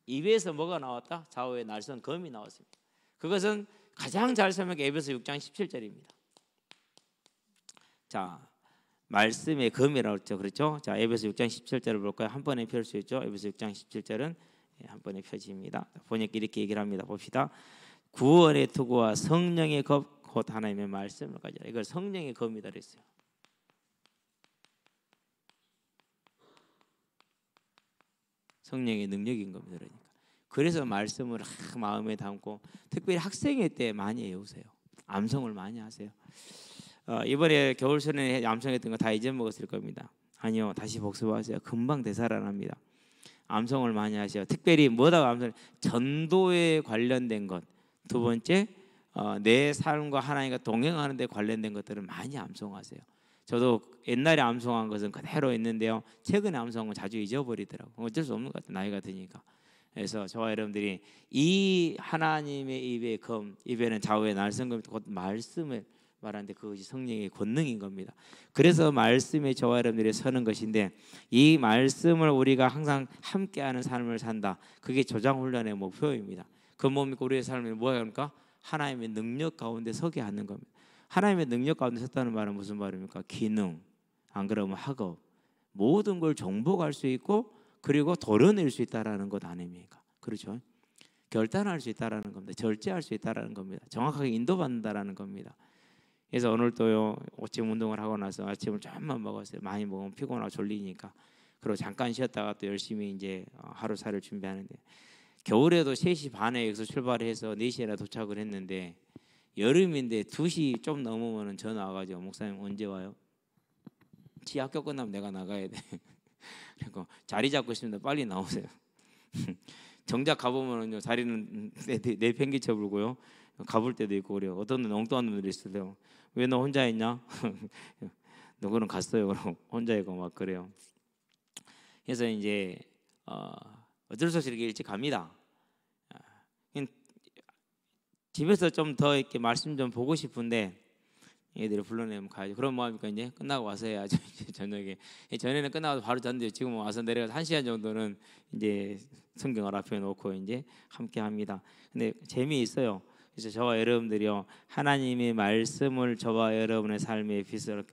입에서 뭐가 나왔다? 좌우에 날선 검이 나왔습니다. 그것은 가장 잘 설명한 에베소 6장 17절입니다. 자, 말씀의 검이라고 했죠. 그렇죠? 자, 에베소 6장 17절을 볼까요? 한 번에 펼 수 있죠. 에베소 6장 17절은 한 번에 펴집니다. 보니까 이렇게 얘기를 합니다. 봅시다. 구원의 투구와 성령의 검, 곧 하나님의 말씀을 가지라. 이걸 성령의 검이다 그랬어요. 성령의 능력인 겁니다. 그러니까. 그래서 말씀을 마음에 담고, 특별히 학생회 때 많이 외우세요. 암송을 많이 하세요. 이번에 겨울 수련회 암송했던 거 다 잊어먹었을 겁니다. 아니요, 다시 복습하세요. 금방 되살아납니다. 암송을 많이 하세요. 특별히 뭐다 암송? 전도에 관련된 것. 두 번째, 내 삶과 하나님과 동행하는 데 관련된 것들은 많이 암송하세요. 저도 옛날에 암송한 것은 그대로 있는데요, 최근에 암송은 자주 잊어버리더라고요. 어쩔 수 없는 것 같아요, 나이가 드니까. 그래서 저와 여러분들이 이 하나님의 입의 검, 입에는 좌우의 날성검, 곧 말씀을 말하는데 그것이 성령의 권능인 겁니다. 그래서 말씀에 저와 여러분들이 서는 것인데, 이 말씀을 우리가 항상 함께하는 삶을 산다. 그게 조장훈련의 목표입니다. 그 뭡니까? 우리의 삶이 뭐야 합니까? 하나님의 능력 가운데 서게 하는 겁니다. 하나님의 능력 가운데 섰다는 말은 무슨 말입니까? 기능, 안 그러면 학업, 모든 걸 정복할 수 있고, 그리고 도려낼 수 있다라는 것 아닙니까? 그렇죠? 결단할 수 있다라는 겁니다. 절제할 수 있다라는 겁니다. 정확하게 인도받는다라는 겁니다. 그래서 오늘도요, 아침 운동을 하고 나서 아침을 조금만 먹었어요. 많이 먹으면 피곤하고 졸리니까. 그리고 잠깐 쉬었다가 또 열심히 이제 하루살을 준비하는데, 겨울에도 3시 반에 여기서 출발해서 4시에나 도착을 했는데, 여름인데 2시 좀 넘으면 전화 와가지고 목사님 언제 와요? 지 학교 끝나면 내가 나가야 돼. 그리고 자리 잡고 있습니다. 빨리 나오세요. 정작 가보면요, 자리는 내팽개쳐 불고요, 가볼 때도 있고 그래요. 어떤 놈 엉뚱한 놈들이 있어요. 왜 너 혼자 있냐? 누구는 갔어요. 그럼 혼자 있고 막 그래요. 그래서 이제 어쩔 수 없이 이렇게 일찍 갑니다. 집에서 좀 더 이렇게 말씀 좀 보고 싶은데 얘들이 불러내면 가야죠. 그럼 뭐합니까? 이제 끝나고 와서 해야죠. 이제 저녁에. 전에는 끝나고 바로 잤는데 지금 와서 내려가서 1시간 정도는 이제 성경을 앞에 놓고 이제 함께 합니다. 근데 재미있어요. 그래서 저와 여러분들이요, 하나님의 말씀을 저와 여러분의 삶의 빛을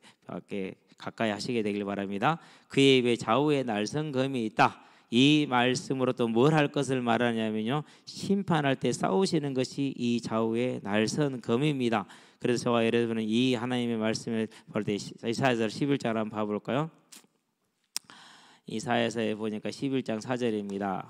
가까이 하시게 되길 바랍니다. 그의 입에 좌우의 날성검이 있다. 이 말씀으로 또 뭘 할 것을 말하냐면요, 심판할 때 싸우시는 것이 이 좌우의 날성검입니다. 그래서 저와 여러분은 이 하나님의 말씀을 볼 때 이사야서 11장 한번 봐볼까요? 이사야서에 보니까 11장 4절입니다.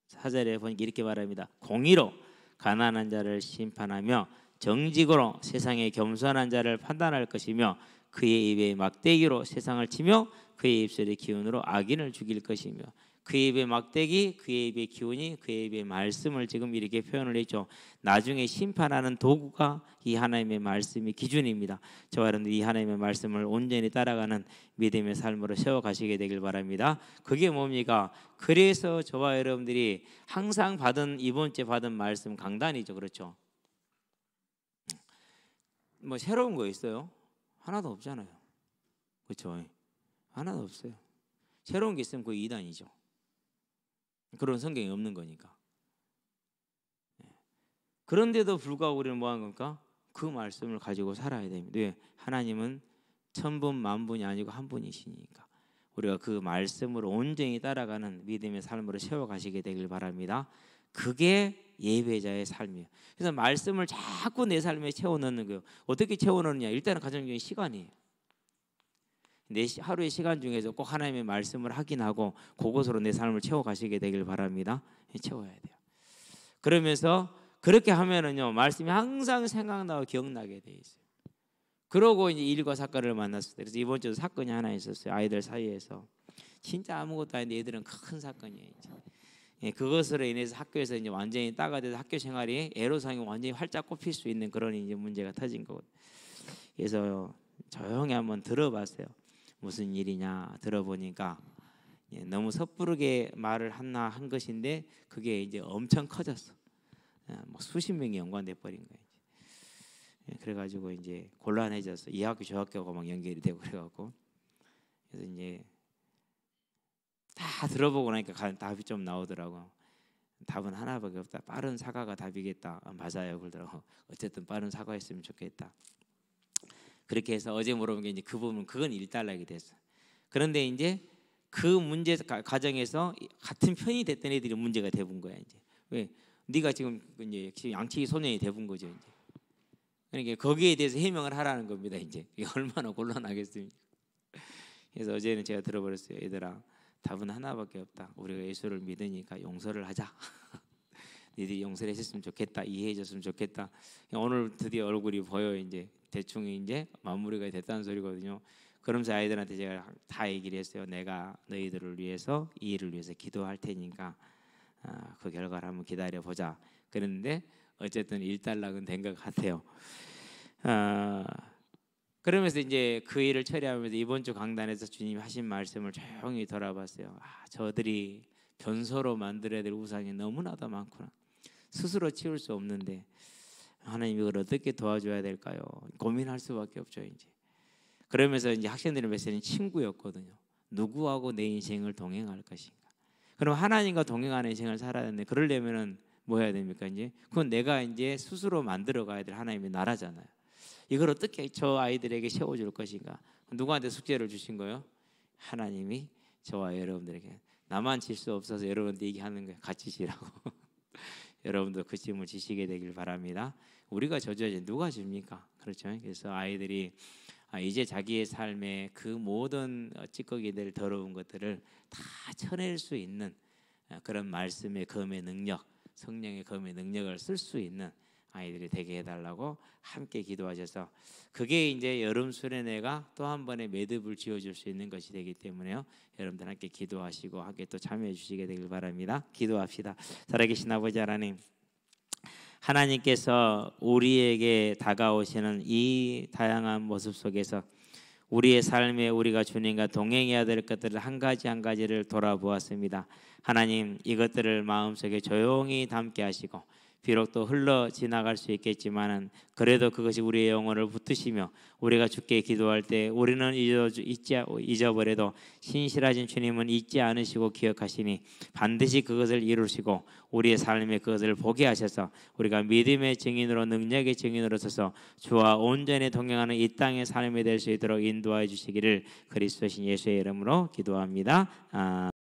4절에 보니까 이렇게 말합니다. 공의로 가난한 자를 심판하며 정직으로 세상의 겸손한 자를 판단할 것이며 그의 입에 막대기로 세상을 치며 그의 입술의 기운으로 악인을 죽일 것이며, 그의 입의 막대기, 그의 입의 기운이 그의 입의 말씀을 지금 이렇게 표현을 했죠. 나중에 심판하는 도구가 이 하나님의 말씀이 기준입니다. 저와 여러분들 이 하나님의 말씀을 온전히 따라가는 믿음의 삶으로 세워가시게 되길 바랍니다. 그게 뭡니까? 그래서 저와 여러분들이 항상 이번 주에 받은 말씀 강단이죠. 그렇죠? 뭐 새로운 거 있어요? 하나도 없잖아요. 그렇죠? 하나도 없어요. 새로운 게 있으면 그 이단이죠. 그런 성경이 없는 거니까. 그런데도 불구하고 우리는 뭐 하는 겁니까? 그 말씀을 가지고 살아야 됩니다. 왜? 하나님은 천분 만분이 아니고 한 분이시니까 우리가 그 말씀으로 온전히 따라가는 믿음의 삶으로 세워가시게 되길 바랍니다. 그게 예배자의 삶이에요. 그래서 말씀을 자꾸 내 삶에 채워넣는 거예요. 어떻게 채워넣느냐? 일단은 가장 중요한 시간이에요. 내 하루의 시간 중에서 꼭 하나님의 말씀을 확인하고 그것으로 내 삶을 채워가시게 되길 바랍니다. 채워야 돼요. 그러면서 그렇게 하면은요, 말씀이 항상 생각나고 기억나게 돼 있어요. 그러고 이제 일과 사건을 만났을 때, 그래서 이번 주도 사건이 하나 있었어요. 아이들 사이에서 진짜 아무것도 아닌데 애들은 큰 사건이에요. 그것으로 인해서 학교에서 이제 완전히 따가 돼서 학교 생활이 애로사항이 완전히 활짝 꼽힐 수 있는 그런 이제 문제가 터진 거거든요. 그래서 조용히 한번 들어봤어요. 무슨 일이냐 들어보니까 너무 섣부르게 말을 한 것인데 그게 이제 엄청 커졌어. 뭐 수십 명이 연관돼 버린 거예요. 그래가지고 이제 곤란해졌어. 이 학교 저 학교가 막 연결이 되고 그래갖고, 그래서 이제 다 들어보고 나니까 답이 좀 나오더라고. 답은 하나밖에 없다. 빠른 사과가 답이겠다. 맞아요, 그러더라고. 어쨌든 빠른 사과했으면 좋겠다. 그렇게 해서 어제 물어본 게 이제 그 부분, 그건 일단락이 됐어. 그런데 이제 그 문제 과정에서 같은 편이 됐던 애들이 문제가 돼본 거야. 이제 왜? 네가 지금 이제 양치기 소년이 돼본 거죠. 이제 그러니까 거기에 대해서 해명을 하라는 겁니다. 이제 이게 얼마나 곤란하겠습니까? 그래서 어제는 제가 들어버렸어요. 얘들아, 답은 하나밖에 없다. 우리가 예수를 믿으니까 용서를 하자. 니들이 용서를 했으면 좋겠다, 이해해 줬으면 좋겠다. 오늘 드디어 얼굴이 보여. 이제 대충 이제 마무리가 됐다는 소리거든요. 그러면서 아이들한테 제가 다 얘기를 했어요. 내가 너희들을 위해서, 이 일을 위해서 기도할 테니까 그 결과를 한번 기다려 보자. 그랬는데 어쨌든 일단락은 된 것 같아요. 그러면서 이제 그 일을 처리하면서 이번 주 강단에서 주님이 하신 말씀을 조용히 돌아봤어요. 저들이 변소로 만들어야 될 우상이 너무나도 많구나. 스스로 치울 수 없는데 하나님 이걸 어떻게 도와줘야 될까요? 고민할 수밖에 없죠. 이제 그러면서 이제 학생들의 메시지는 친구였거든요. 누구하고 내 인생을 동행할 것인가? 그럼 하나님과 동행하는 인생을 살아야 되는데 그러려면은 뭐 해야 됩니까? 이제 그건 내가 이제 스스로 만들어 가야 될 하나님의 나라잖아요. 이걸 어떻게 저 아이들에게 세워줄 것인가? 누구한테 숙제를 주신 거예요? 하나님이 저와 여러분들에게. 나만 질 수 없어서 여러분들 얘기하는 거예요. 같이 지라고. 여러분도 그 짐을 지시게 되길 바랍니다. 우리가 져줘야지 누가 집니까? 그렇죠? 그래서 아이들이 이제 자기의 삶에 그 모든 찌꺼기들, 더러운 것들을 다 쳐낼 수 있는 그런 말씀의 검의 능력, 성령의 검의 능력을 쓸 수 있는 아이들이 되게 해달라고 함께 기도하셔서, 그게 이제 여름 수련회가 또 한 번의 매듭을 지어줄 수 있는 것이 되기 때문에요. 여러분들 함께 기도하시고 함께 또 참여해 주시게 되길 바랍니다. 기도합시다. 살아계신 아버지 하나님, 하나님께서 우리에게 다가오시는 이 다양한 모습 속에서 우리의 삶에 우리가 주님과 동행해야 될 것들을 한 가지 한 가지를 돌아보았습니다. 하나님, 이것들을 마음속에 조용히 담게 하시고 비록 또 흘러 지나갈 수 있겠지만은 그래도 그것이 우리의 영혼을 붙드시며 우리가 주께 기도할 때 우리는 잊어버려도 신실하신 주님은 잊지 않으시고 기억하시니 반드시 그것을 이루시고 우리의 삶에 그것을 보게 하셔서 우리가 믿음의 증인으로, 능력의 증인으로 서서 주와 온전히 동행하는 이 땅의 삶이 될 수 있도록 인도하여 주시기를 그리스도신 예수의 이름으로 기도합니다.